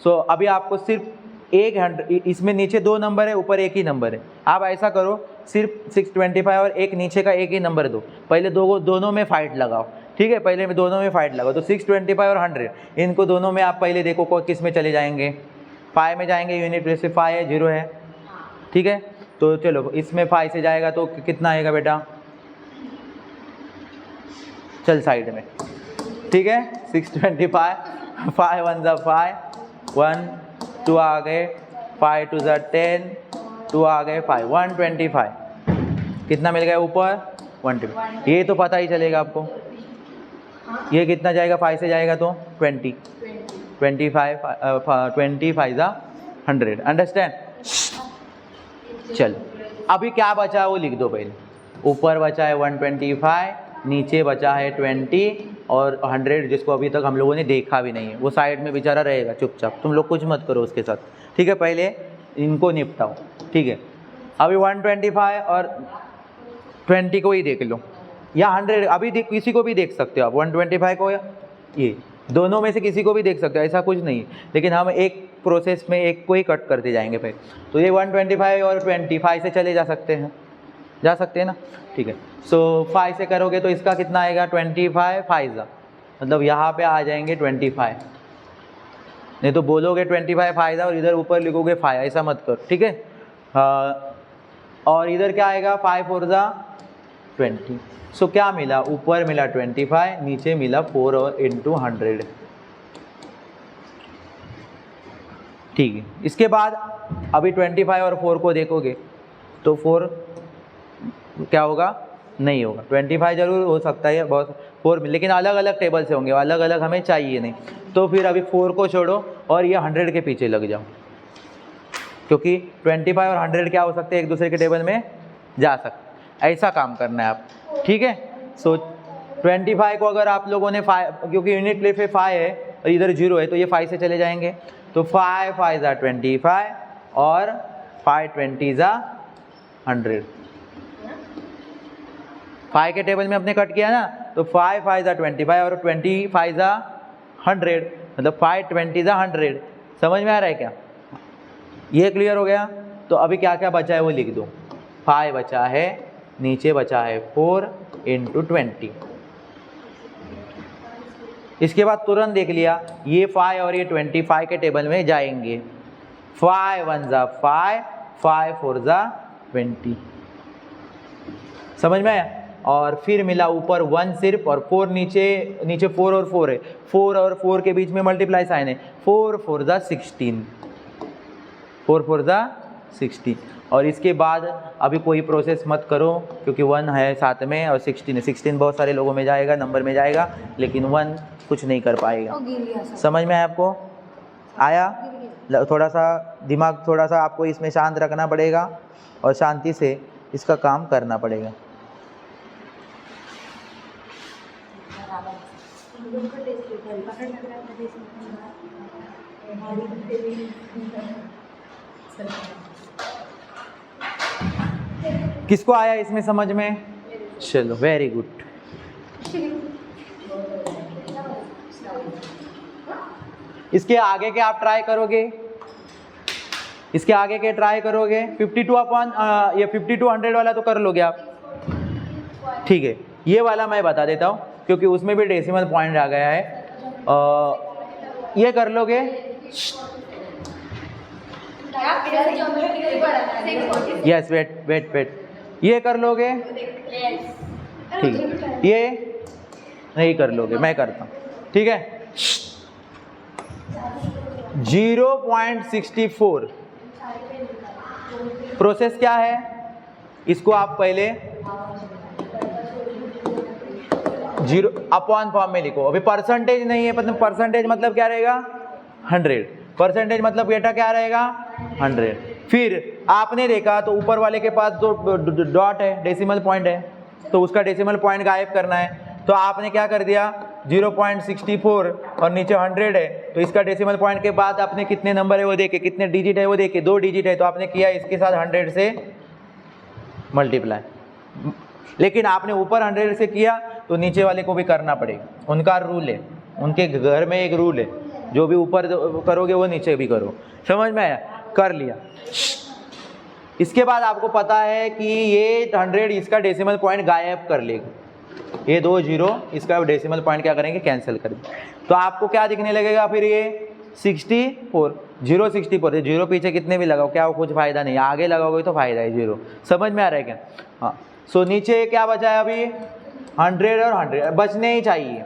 सो अभी आपको सिर्फ एक 100, इसमें नीचे 2 नंबर है, ऊपर एक ही नंबर है। आप ऐसा करो, सिर्फ 625 और एक नीचे का एक ही नंबर दो, पहले दोनों में फाइट लगाओ, ठीक है, पहले में दोनों में फाइट लगाओ। तो 625 और 100, इनको दोनों में आप पहले देखो को किस में चले जाएंगे, 5 में जाएंगे, यूनिट प्लेस से 5 है, 0 है, ठीक है। तो चलो इसमें 5 से जाएगा तो कितना आएगा बेटा, चल साइड में, ठीक है। 625, 5 1 = 5, 1 2 आ गए, 5 2 = 10, 2 आ गए 5, 125। कितना मिल गया ऊपर 120। ये तो पता ही चलेगा आपको, ये कितना जाएगा, 5 से जाएगा तो 20, 25 ज़ा 100, अंडरस्टैंड। चलो अभी क्या बचा है वो लिख दो पहले। ऊपर बचा है 125, नीचे बचा है 20 और 100 जिसको अभी तक हम लोगों ने देखा भी नहीं है, वो साइड में बेचारा रहेगा चुपचाप, तुम लोग कुछ मत करो उसके साथ, ठीक है। पहले इनको निपटाओ, ठीक है। अभी 125 और 20 को ही देख लो, या 100 अभी किसी को भी देख सकते हो आप, 125 को या ये दोनों में से किसी को भी देख सकते हो, ऐसा कुछ नहीं है। लेकिन हम एक प्रोसेस में एक को ही कट करते जाएंगे पहले। तो ये 125 और 25 से चले जा सकते हैं ना, ठीक है। सो 5 से करोगे तो इसका कितना आएगा 25 5 ज़ा, मतलब यहाँ पे आ जाएंगे 25, नहीं तो बोलोगे 25 5 ज़ा और इधर ऊपर लिखोगे 5, ऐसा मत करो, ठीक है। और इधर क्या आएगा 5 4 ज़ा 20। सो क्या मिला, ऊपर मिला 25, नीचे मिला 4 और इंटू 100, ठीक है। इसके बाद अभी 25 और 4 को देखोगे तो 4 क्या होगा, नहीं होगा। 25 जरूर हो सकता है बहुत 4 में, लेकिन अलग अलग टेबल से होंगे, अलग अलग हमें चाहिए नहीं। तो फिर अभी 4 को छोड़ो और ये 100 के पीछे लग जाओ, क्योंकि 25 और 100 क्या हो सकते हैं, एक दूसरे के टेबल में जा सकते, ऐसा काम करना है आप, ठीक है। सो 25 को अगर आप लोगों ने 5, क्योंकि यूनिट प्लेस पे 5 है और इधर 0 है तो ये 5 से चले जाएंगे, तो 5 5 ज़ा 25 और 5 20 ज़ा 100। 5 के टेबल में अपने कट किया ना, तो 5 5 ज़ा 25 और 25 ज़ा 100, मतलब 5 20 ज़ा 100। समझ में आ रहा है क्या, ये क्लियर हो गया। तो अभी क्या क्या बचा है वो लिख दो। 5 बचा है, नीचे बचा है 4 इंटू 20। इसके बाद तुरंत देख लिया, ये 5 और ये 25 के टेबल में जाएंगे। 5 1 ज़ा 5, 5 4 ज़ा 20, समझ में आया। और फिर मिला ऊपर 1 सिर्फ और 4 नीचे 4 और 4 है, 4 और 4 के बीच में मल्टीप्लाई साइन है, 4 4 ज़ा 16, 4 4 ज़ा 16। और इसके बाद अभी कोई प्रोसेस मत करो, क्योंकि 1 है साथ में और 16 है, 16 बहुत सारे लोगों में जाएगा, नंबर में जाएगा, लेकिन 1 कुछ नहीं कर पाएगा। समझ में आया आपको, आया। थोड़ा सा दिमाग थोड़ा सा आपको इसमें शांत रखना पड़ेगा और शांति से इसका काम करना पड़ेगा। किसको आया इसमें समझ में, चलो वेरी गुड। इसके आगे के आप ट्राई करोगे, इसके आगे के ट्राई करोगे 52 अपॉन ये 52 100 वाला तो कर लोगे आप, ठीक है। ये वाला मैं बता देता हूँ क्योंकि उसमें भी डेसिमल पॉइंट आ गया है। ये कर लोगे, यस वेट, ये कर लोगे, ठीक है। ये नहीं कर लोगे, मैं करता हूँ, ठीक है। 0.64 प्रोसेस क्या है, इसको आप पहले 0 अपॉन फॉर्म में लिखो। अभी परसेंटेज नहीं है, मतलब परसेंटेज मतलब क्या रहेगा 100, परसेंटेज मतलब बेटा क्या रहेगा 100। फिर आपने देखा तो ऊपर वाले के पास जो डॉट है, डेसिमल पॉइंट है, तो उसका डेसिमल पॉइंट गायब करना है। तो आपने क्या कर दिया 0.64 और नीचे 100 है, तो इसका डेसिमल पॉइंट के बाद आपने कितने नंबर है वो देखे, कितने डिजिट है वो देखे, 2 डिजिट है, तो आपने किया इसके साथ 100 से मल्टीप्लाई। लेकिन आपने ऊपर 100 से किया तो नीचे वाले को भी करना पड़ेगा, उनका रूल है, उनके घर में एक रूल है, जो भी ऊपर करोगे वो नीचे भी करो। समझ में आया, कर लिया। इसके बाद आपको पता है कि ये 100 इसका डेसिमल पॉइंट गायब कर लेगा, ये 2 0 इसका डेसिमल पॉइंट क्या करेंगे, कैंसिल कर देंगे। तो आपको क्या दिखने लगेगा फिर, ये 64 064, 0 पीछे कितने भी लगाओ क्या कुछ फायदा नहीं, आगे लगाओगे तो फायदा है 0। समझ में आ रहा है क्या, हाँ। सो नीचे क्या बचा है अभी 100 और 100 बचने ही चाहिए।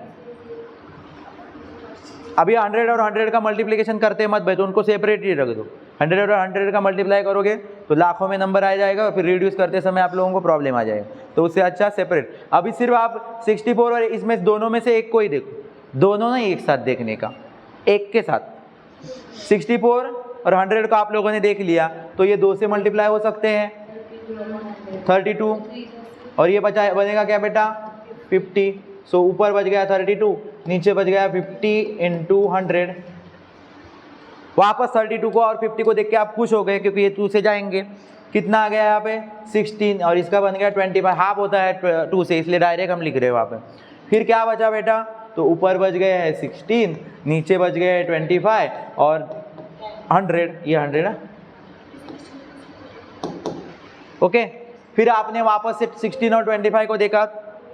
अभी 100 और 100 का मल्टीप्लिकेशन करते मत बैठो, उनको सेपरेट ही रख दो। 100 और 100 का मल्टीप्लाई करोगे तो लाखों में नंबर आ जाएगा और फिर रिड्यूस करते समय आप लोगों को प्रॉब्लम आ जाएगा, तो उससे अच्छा सेपरेट। अभी सिर्फ आप 64 और इसमें दोनों में से एक को ही देखो, दोनों नहीं एक साथ देखने का, एक के साथ 64 और 100 को आप लोगों ने देख लिया, तो ये 2 से मल्टीप्लाई हो सकते हैं 32, और ये बचा बनेगा क्या बेटा 50। सो ऊपर बच गया 32, नीचे बच गया 50 इंटू 100। वापस 32 को और 50 को देख के आप खुश हो गए क्योंकि ये 2 से जाएंगे। कितना आ गया यहाँ पे 16, और इसका बन गया 25, हाफ होता है 2 से, इसलिए डायरेक्ट हम लिख रहे हैं वहाँ पे। फिर क्या बचा बेटा, तो ऊपर बच गए है 16, नीचे बच गए है 25 और 100, ये 100 है। ओके, फिर आपने वापस से 16 और 25 को देखा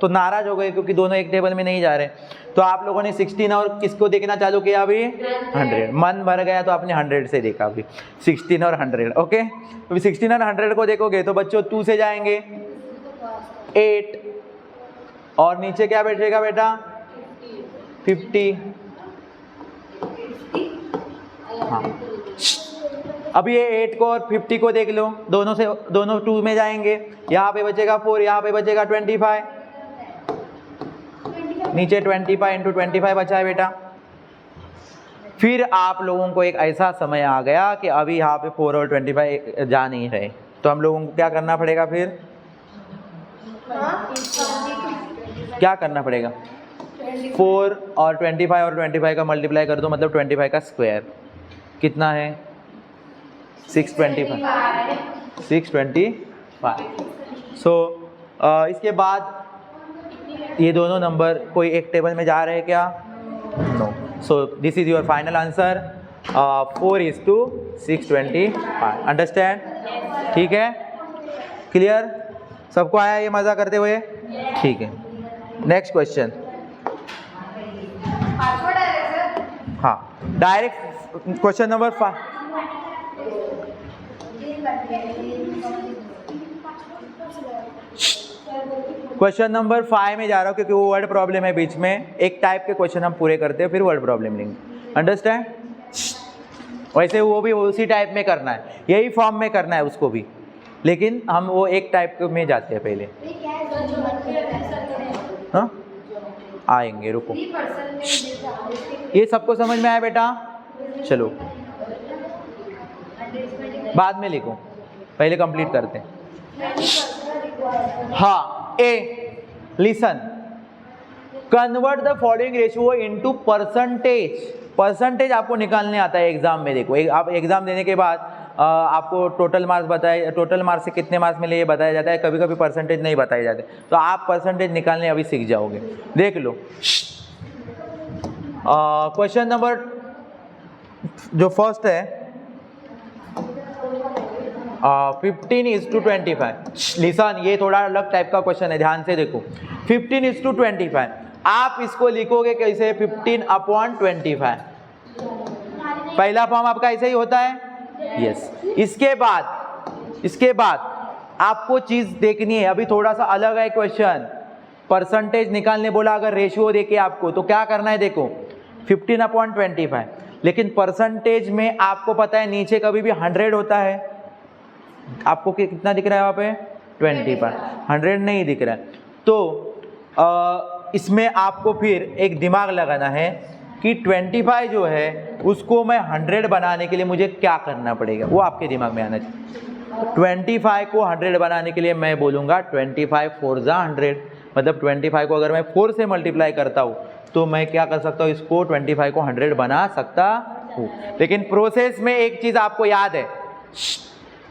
तो नाराज हो गए क्योंकि दोनों एक टेबल में नहीं जा रहे, तो आप लोगों ने 16 और किसको देखना चालू किया अभी 100, मन भर गया तो आपने 100 से देखा अभी 16 और 100। ओके, तो 16 और 100 को देखोगे तो बच्चों 2 से जाएंगे 8, और नीचे क्या बैठेगा बेटा 50। हाँ, अब ये 8 को और 50 को देख लो, दोनों 2 में जाएंगे, यहाँ पे बचेगा 4, यहाँ पे बचेगा 25, नीचे 25 इंटू 25 बचा है बेटा। फिर आप लोगों को एक ऐसा समय आ गया कि अभी यहाँ पे 4 और 25 जा नहीं रहे, तो हम लोगों को क्या करना पड़ेगा, फिर क्या करना पड़ेगा 4 और 25 का मल्टीप्लाई कर दो, मतलब 25 का स्क्वायर कितना है 625। सो इसके बाद ये दोनों नंबर कोई एक टेबल में जा रहे हैं क्या, no. So this is your final answer, 4:625। Understand, ठीक है, क्लियर, सबको आया ये मज़ा करते हुए, ठीक है। नेक्स्ट क्वेश्चन, हाँ direct question number 5। Question number 5 में जा रहा हूँ क्योंकि वो वर्ड प्रॉब्लम है बीच में, एक टाइप के क्वेश्चन हम पूरे करते हैं फिर वर्ड प्रॉब्लम लेंगे, अंडरस्टैंड। वैसे वो भी उसी टाइप में करना है, यही फॉर्म में करना है उसको भी, लेकिन हम वो एक टाइप में जाते हैं पहले। हाँ आएंगे, रुको, ये सबको समझ में आया बेटा, चलो बाद में लिखो, पहले कंप्लीट करते हैं। हाँ, ए listen, convert the following ratio into percentage. Percentage आपको निकालने आता है एग्जाम में, देखो आप एग्जाम देने के बाद आपको टोटल मार्क्स बताए, टोटल मार्क्स से कितने मार्क्स मिले ये बताया जाता है, कभी कभी परसेंटेज नहीं बताए जाते, तो आप परसेंटेज निकालने अभी सीख जाओगे। देख लो क्वेश्चन नंबर जो फर्स्ट है 15:25। लिसन, ये थोड़ा अलग टाइप का क्वेश्चन है, ध्यान से देखो। 15:25 आप इसको लिखोगे कैसे, 15/25। पहला फॉर्म आपका ऐसे ही होता है, यस। इसके बाद आपको चीज देखनी है, अभी थोड़ा सा अलग है क्वेश्चन। परसेंटेज निकालने बोला, अगर रेशियो देके आपको तो क्या करना है, देखो 15/25, लेकिन परसेंटेज में आपको पता है नीचे कभी भी 100 होता है, आपको कितना दिख रहा है वहाँ पे 25, 100 नहीं दिख रहा है। तो इसमें आपको फिर एक दिमाग लगाना है कि 25 जो है उसको मैं 100 बनाने के लिए मुझे क्या करना पड़ेगा, वो आपके दिमाग में आना चाहिए। 25 को 100 बनाने के लिए मैं बोलूँगा 25 4 जा 100, मतलब 25 को अगर मैं 4 से मल्टीप्लाई करता हूँ तो मैं क्या कर सकता हूँ, इसको 25 को 100 बना सकता हूँ। लेकिन प्रोसेस में एक चीज़ आपको याद है,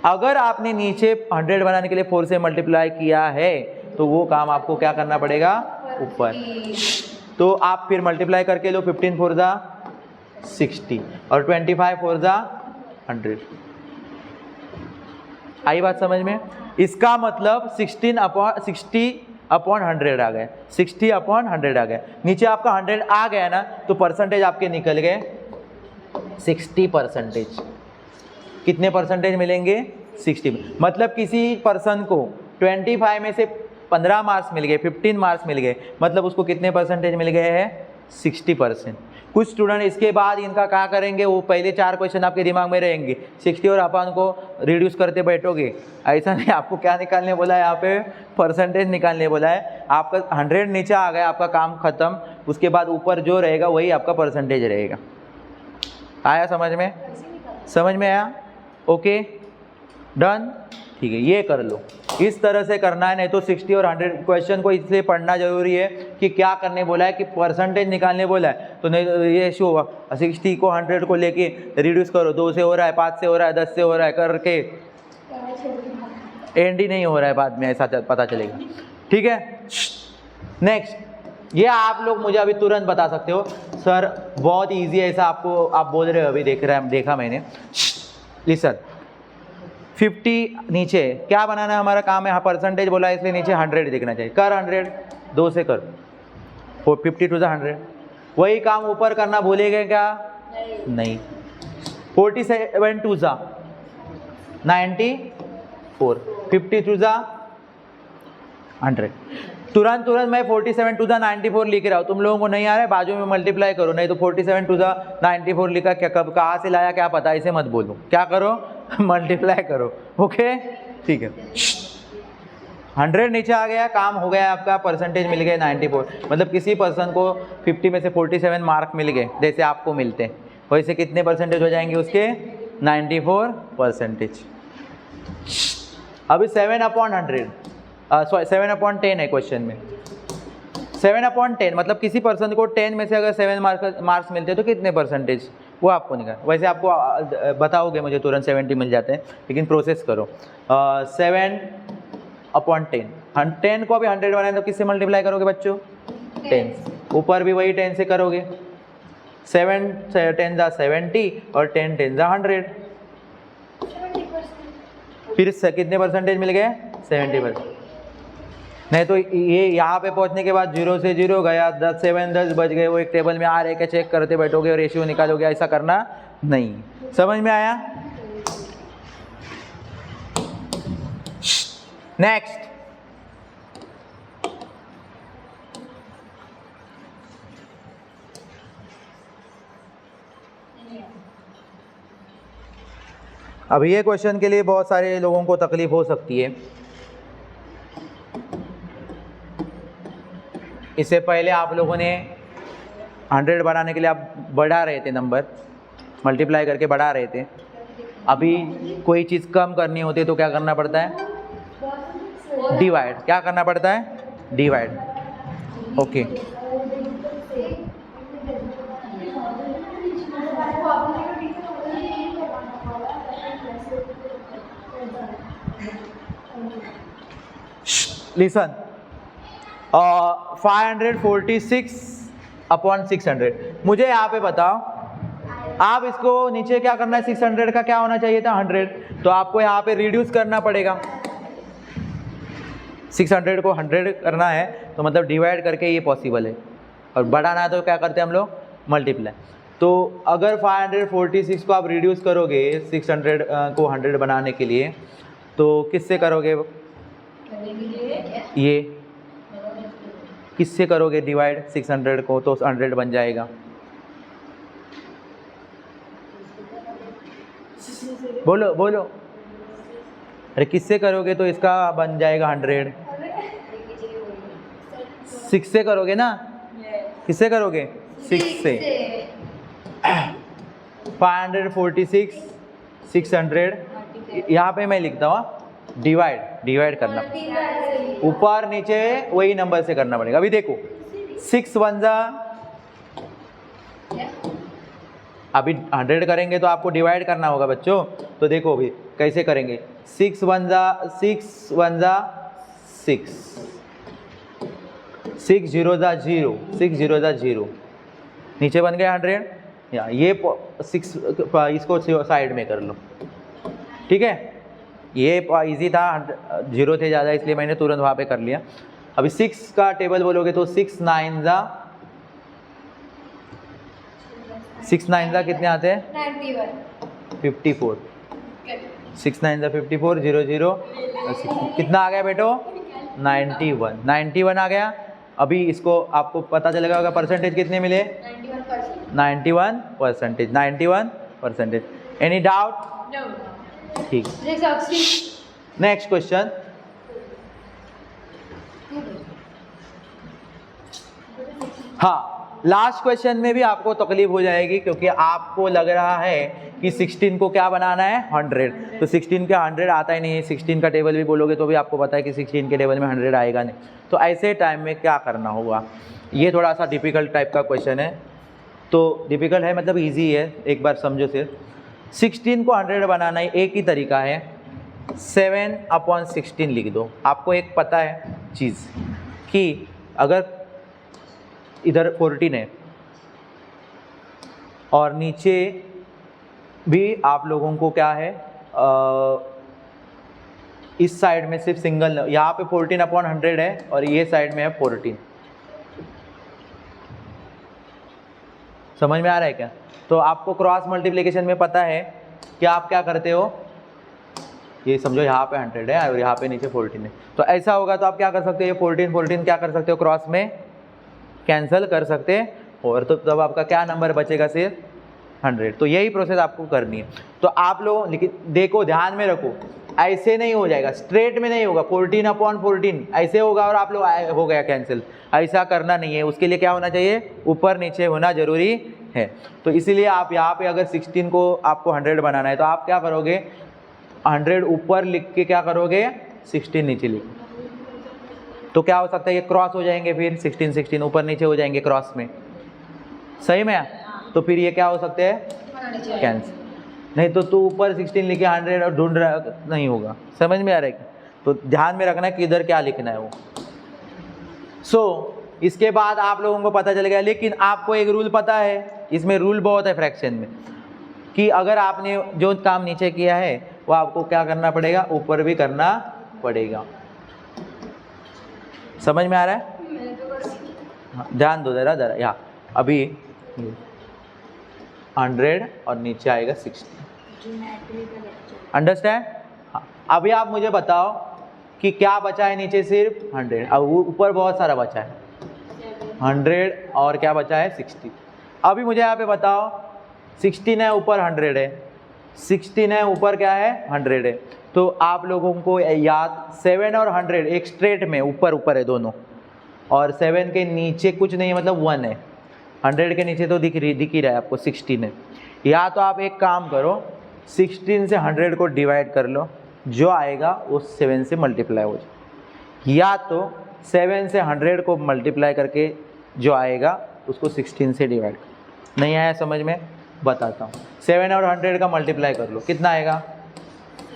अगर आपने नीचे 100 बनाने के लिए 4 से मल्टीप्लाई किया है तो वो काम आपको क्या करना पड़ेगा, ऊपर। तो आप फिर मल्टीप्लाई करके लो, 15 4 जा 60 और 25 4 जा 100। आई बात समझ में? इसका मतलब 60/100 आ गया, 60/100 आ गया। नीचे आपका 100 आ गया ना, तो परसेंटेज आपके निकल गए 60%। कितने परसेंटेज मिलेंगे, 60। मतलब किसी पर्सन को 25 में से 15 मार्क्स मिल गए, 15 मार्क्स मिल गए, मतलब उसको कितने परसेंटेज मिल गए हैं, 60%। कुछ स्टूडेंट इसके बाद इनका क्या करेंगे, वो पहले 4 क्वेश्चन आपके दिमाग में रहेंगे, 60 और अपन को रिड्यूस करते बैठोगे, ऐसा नहीं। आपको क्या निकालने बोला है, यहाँ पे परसेंटेज निकालने बोला है। आपका 100 नीचे आ गया, आपका काम खत्म। उसके बाद ऊपर जो रहेगा वही आपका परसेंटेज रहेगा। आया समझ में? समझ में आया? Okay done. ठीक है, ये कर लो, इस तरह से करना है। नहीं तो 60 और 100 क्वेश्चन को इसलिए पढ़ना जरूरी है कि क्या करने बोला है, कि परसेंटेज निकालने बोला है। तो नहीं ये शो 60 को 100 को लेके रिड्यूस करो, 2 से हो रहा है, 5 से हो रहा है, 10 से हो रहा है करके एंड ही नहीं हो रहा है, बाद में ऐसा पता चलेगा। ठीक है, नेक्स्ट, ये आप लोग मुझे अभी तुरंत बता सकते हो सर बहुत इजी है ऐसा, आपको आप बोल रहे हो अभी देखा मैंने। लिसन, 50 नीचे क्या बनाना है, हमारा काम है, हाँ परसेंटेज बोला है इसलिए नीचे 100 दिखना चाहिए। कर 100, 2 से कर, 50 to 100। वही काम ऊपर करना भूलेंगे क्या? नहीं। 47 to 94, 50 to 100। तुरंत मैं 47 to 94 लिख रहा हूँ, तुम लोगों को नहीं आ रहा है, बाजू में मल्टीप्लाई करो। नहीं तो 47 to 94 लिखा, क्या कब कहाँ से लाया क्या पता, इसे मत बोलो, क्या करो मल्टीप्लाई करो। ओके ठीक है, 100 नीचे आ गया, काम हो गया आपका, परसेंटेज मिल गए 94। मतलब किसी पर्सन को 50 में से 47 मार्क मिल गए, जैसे आपको मिलते हैं, वैसे कितने परसेंटेज हो जाएंगे उसके? 94%। अभी 7/100 7/10 है क्वेश्चन में। 7/10 मतलब किसी पर्सन को 10 में से अगर 7 मार्क्स मिलते हैं तो कितने परसेंटेज, वो आपको निकाल। वैसे आपको बताओगे मुझे तुरंत 70 मिल जाते हैं, लेकिन प्रोसेस करो। 7/10, 10 को अभी 100 बनाए तो किससे मल्टीप्लाई करोगे बच्चों? 10। ऊपर भी वही 10 से करोगे, 7 10 70 और 10 10 100। फिर कितने परसेंटेज मिल गए? 70%। नहीं तो ये यहाँ पे पहुँचने के बाद 0 से 0 गया, 10 7 10 बच गए, वो एक टेबल में आ रहे के चेक करते बैठोगे और रेशियो निकालोगे, ऐसा करना नहीं। समझ में आया? नेक्स्ट, अब ये क्वेश्चन के लिए बहुत सारे लोगों को तकलीफ हो सकती है। इससे पहले आप लोगों ने 100 बढ़ाने के लिए आप बढ़ा रहे थे, नंबर मल्टीप्लाई करके बढ़ा रहे थे। अभी कोई चीज़ कम करनी होती है तो क्या करना पड़ता है? डिवाइड। क्या करना पड़ता है? डिवाइड। Okay listen, 546/600। मुझे यहाँ पे बताओ, आप इसको नीचे क्या करना है? 600 का क्या होना चाहिए था? 100। तो आपको यहाँ पे रिड्यूस करना पड़ेगा। 600 को 100 करना है तो मतलब डिवाइड करके ये पॉसिबल है, और बढ़ाना है तो क्या करते हैं हम लोग? मल्टीप्लाई। तो अगर 546 को आप रिड्यूस करोगे 600 को 100 बनाने के लिए, तो किससे करोगे? ये किससे करोगे डिवाइड 600 को? तो 100 बन जाएगा। बोलो बोलो, अरे किससे करोगे तो इसका बन जाएगा 100? 6 से करोगे ना? किससे करोगे? 6 से। 546 600, यहाँ पे मैं लिखता हूँ डिवाइड करना, ऊपर नीचे वही नंबर से करना पड़ेगा। अभी देखो 6 1 जा, अभी 100 करेंगे तो आपको डिवाइड करना होगा बच्चों। तो देखो अभी कैसे करेंगे? 6 1 जा 6, 6 6 0 जा 0, 6 0 जा 0, नीचे बन गया 100। या ये 6 इसको साइड में कर लो, ठीक है? ये इजी था, 0 थे ज़्यादा इसलिए मैंने तुरंत वहाँ पे कर लिया। अभी 6 का टेबल बोलोगे तो 6 9 जा कितने आते हैं? 54। 6 9 जा 54, 0 0 कितना आ गया बेटो? 91 आ गया। अभी इसको आपको पता चलेगा होगा परसेंटेज कितने मिले? 91%। Any doubt? ठीक। नेक्स्ट क्वेश्चन, हाँ लास्ट क्वेश्चन में भी आपको तकलीफ हो जाएगी क्योंकि आपको लग रहा है कि 16 को क्या बनाना है 100, तो 16 का 100 आता ही नहीं है। 16 का टेबल भी बोलोगे तो भी आपको पता है कि 16 के टेबल में 100 आएगा नहीं। तो ऐसे टाइम में क्या करना होगा, ये थोड़ा सा डिफ़िकल्ट टाइप का क्वेश्चन है। तो डिफ़िकल्ट है मतलब ईजी है, एक बार समझो सिर्फ। 16 को 100 बनाना ही एक ही तरीका है, 7/16 लिख दो। आपको एक पता है चीज़ कि अगर इधर 14 है और नीचे भी आप लोगों को क्या है इस साइड में सिर्फ सिंगल, यहाँ पे 14/100 है और ये साइड में है 14। समझ में आ रहा है क्या? तो आपको क्रॉस मल्टीप्लिकेशन में पता है कि आप क्या करते हो, ये समझो यहाँ पे 100 है और यहाँ पे नीचे 14 है, तो ऐसा होगा तो आप क्या कर सकते हो, ये 14 क्या कर सकते हो, क्रॉस में कैंसिल कर सकते हो और तो तब आपका क्या नंबर बचेगा, सिर्फ 100। तो यही प्रोसेस आपको करनी है। तो आप लोग लेकिन देखो, ध्यान में रखो, ऐसे नहीं हो जाएगा, स्ट्रेट में नहीं होगा 14/14 ऐसे होगा और आप लोग हो गया कैंसिल, ऐसा करना नहीं है। उसके लिए क्या होना चाहिए, ऊपर नीचे होना जरूरी है। तो इसीलिए आप यहाँ पे अगर 16 को आपको 100 बनाना है तो आप क्या करोगे, 100 ऊपर लिख के क्या करोगे, 16 नीचे लिख, तो क्या हो सकता है, ये क्रॉस हो जाएंगे, फिर 16 ऊपर नीचे हो जाएंगे क्रॉस में, सही में। तो फिर ये क्या हो सकते हैं, कैंसिल। नहीं तो तू ऊपर 16 लिखे 100 और ढूंढ रहा नहीं होगा। समझ में आ रहा है? तो ध्यान में रखना है कि इधर क्या लिखना है वो। इसके बाद आप लोगों को पता चल गया, लेकिन आपको एक रूल पता है, इसमें रूल बहुत है फ्रैक्शन में, कि अगर आपने जो काम नीचे किया है वो आपको क्या करना पड़ेगा, ऊपर भी करना पड़ेगा। समझ में आ रहा है? ध्यान दो जरा यहाँ, अभी 100 और नीचे आएगा 60। अंडरस्टैंड? अभी आप मुझे बताओ कि क्या बचा है नीचे, सिर्फ 100, अब ऊपर बहुत सारा बचा है 100 और क्या बचा है 60। अभी मुझे यहाँ पे बताओ, 16 है ऊपर 100 है, 16 है ऊपर क्या है 100 है, तो आप लोगों को याद 7 और 100 एक स्ट्रेट में ऊपर है दोनों, और 7 के नीचे कुछ नहीं है, मतलब 1 है। 100 के नीचे तो दिख ही रहा है आपको 16 है। या तो आप एक काम करो, 16 से 100 को डिवाइड कर लो, जो आएगा वो 7 से मल्टीप्लाई हो जाए, या तो 7 से 100 को मल्टीप्लाई करके जो आएगा उसको 16 से डिवाइड कर। नहीं आया समझ में? बताता हूँ। 7 और 100 का मल्टीप्लाई कर लो, कितना आएगा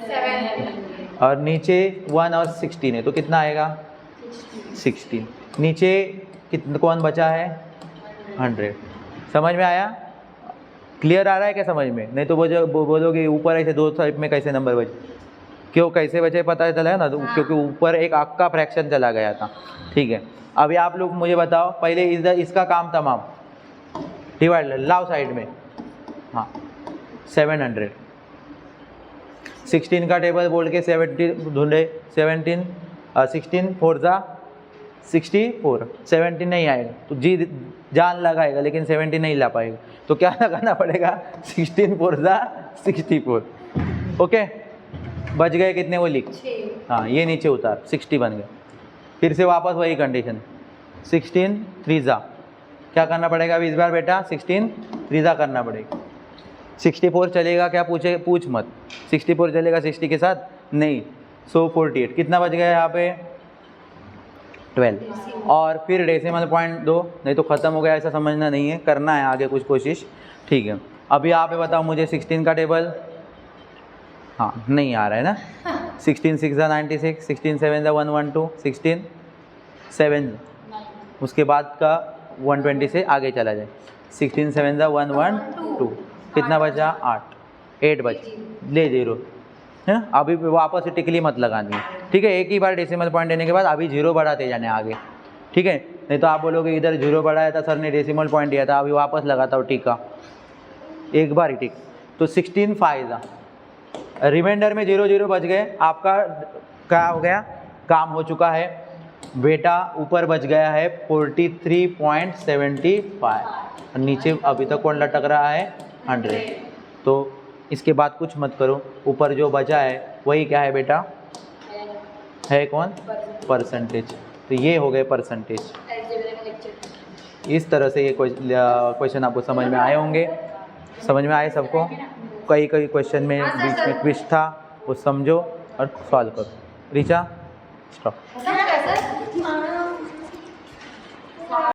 7, और नीचे 1 और 16 है तो कितना आएगा 16। नीचे कितना कौन बचा है 100। समझ में आया? क्लियर आ रहा है क्या समझ में? नहीं तो बोलोगे ऊपर ऐसे दो साइड में कैसे नंबर बचे, क्यों कैसे बचे पता चला है ना, तो क्योंकि ऊपर एक का फ्रैक्शन चला गया था। ठीक है, अभी आप लोग मुझे बताओ, पहले इसका काम तमाम डिवाइड लाओ साइड में। हाँ 700, 16 का टेबल बोल के 70 ढूंढे, 16 4 जा 64, 17 नहीं आएगा तो जी जान लगाएगा, लेकिन 70 नहीं ला पाएगा, तो क्या लगाना पड़ेगा 16 4 जा 64। ओके, बच गए कितने वो लिख, हाँ ये नीचे उतार 60 बन गए। फिर से वापस वही कंडीशन, 16 3 जा क्या करना पड़ेगा अभी इस बार बेटा, 16 3 जा करना पड़ेगा। 64 चलेगा क्या, पूछ मत, 64 चलेगा 60 के साथ नहीं, सो 48 कितना बच गया यहाँ पे 12, और फिर डेसिमल पॉइंट दो, नहीं तो ख़त्म हो गया, ऐसा समझना नहीं है, करना है आगे कुछ कोशिश। ठीक है, अभी यहाँ पे बताओ मुझे 16 का टेबल, हाँ नहीं आ रहा है ना, 16 6 जा 96, 16 7 जा 112, 16 7 उसके बाद का 120 से आगे चला जाए, 16 7 जा 112, कितना बचा 8 बचे, ले 0 है। अभी वापस से टिकली मत लगानी है, ठीक है, एक ही बार डेसिमल पॉइंट देने के बाद अभी 0 बढ़ाते जाने आगे, ठीक है। नहीं तो आप बोलोगे इधर 0 बढ़ाया था सर ने, डेसिमल पॉइंट दिया था, अभी वापस लगाता हूँ टीका, एक बार ही टिक। तो 16 5 था, रिमाइंडर में 0 0 बच गए, आपका क्या हो गया, काम हो चुका है बेटा। ऊपर बच गया है 43.75, और नीचे अभी तक कौन लटक रहा है 100। तो इसके बाद कुछ मत करो, ऊपर जो बचा है वही क्या है बेटा, है कौन, परसेंटेज। तो ये हो गए परसेंटेज, इस तरह से ये क्वेश्चन आपको समझ में आए होंगे। समझ में आए सबको? कई कई क्वेश्चन में बीच में ट्विस्ट था, वो समझो और सॉल्व करो। रीचा स्टॉप।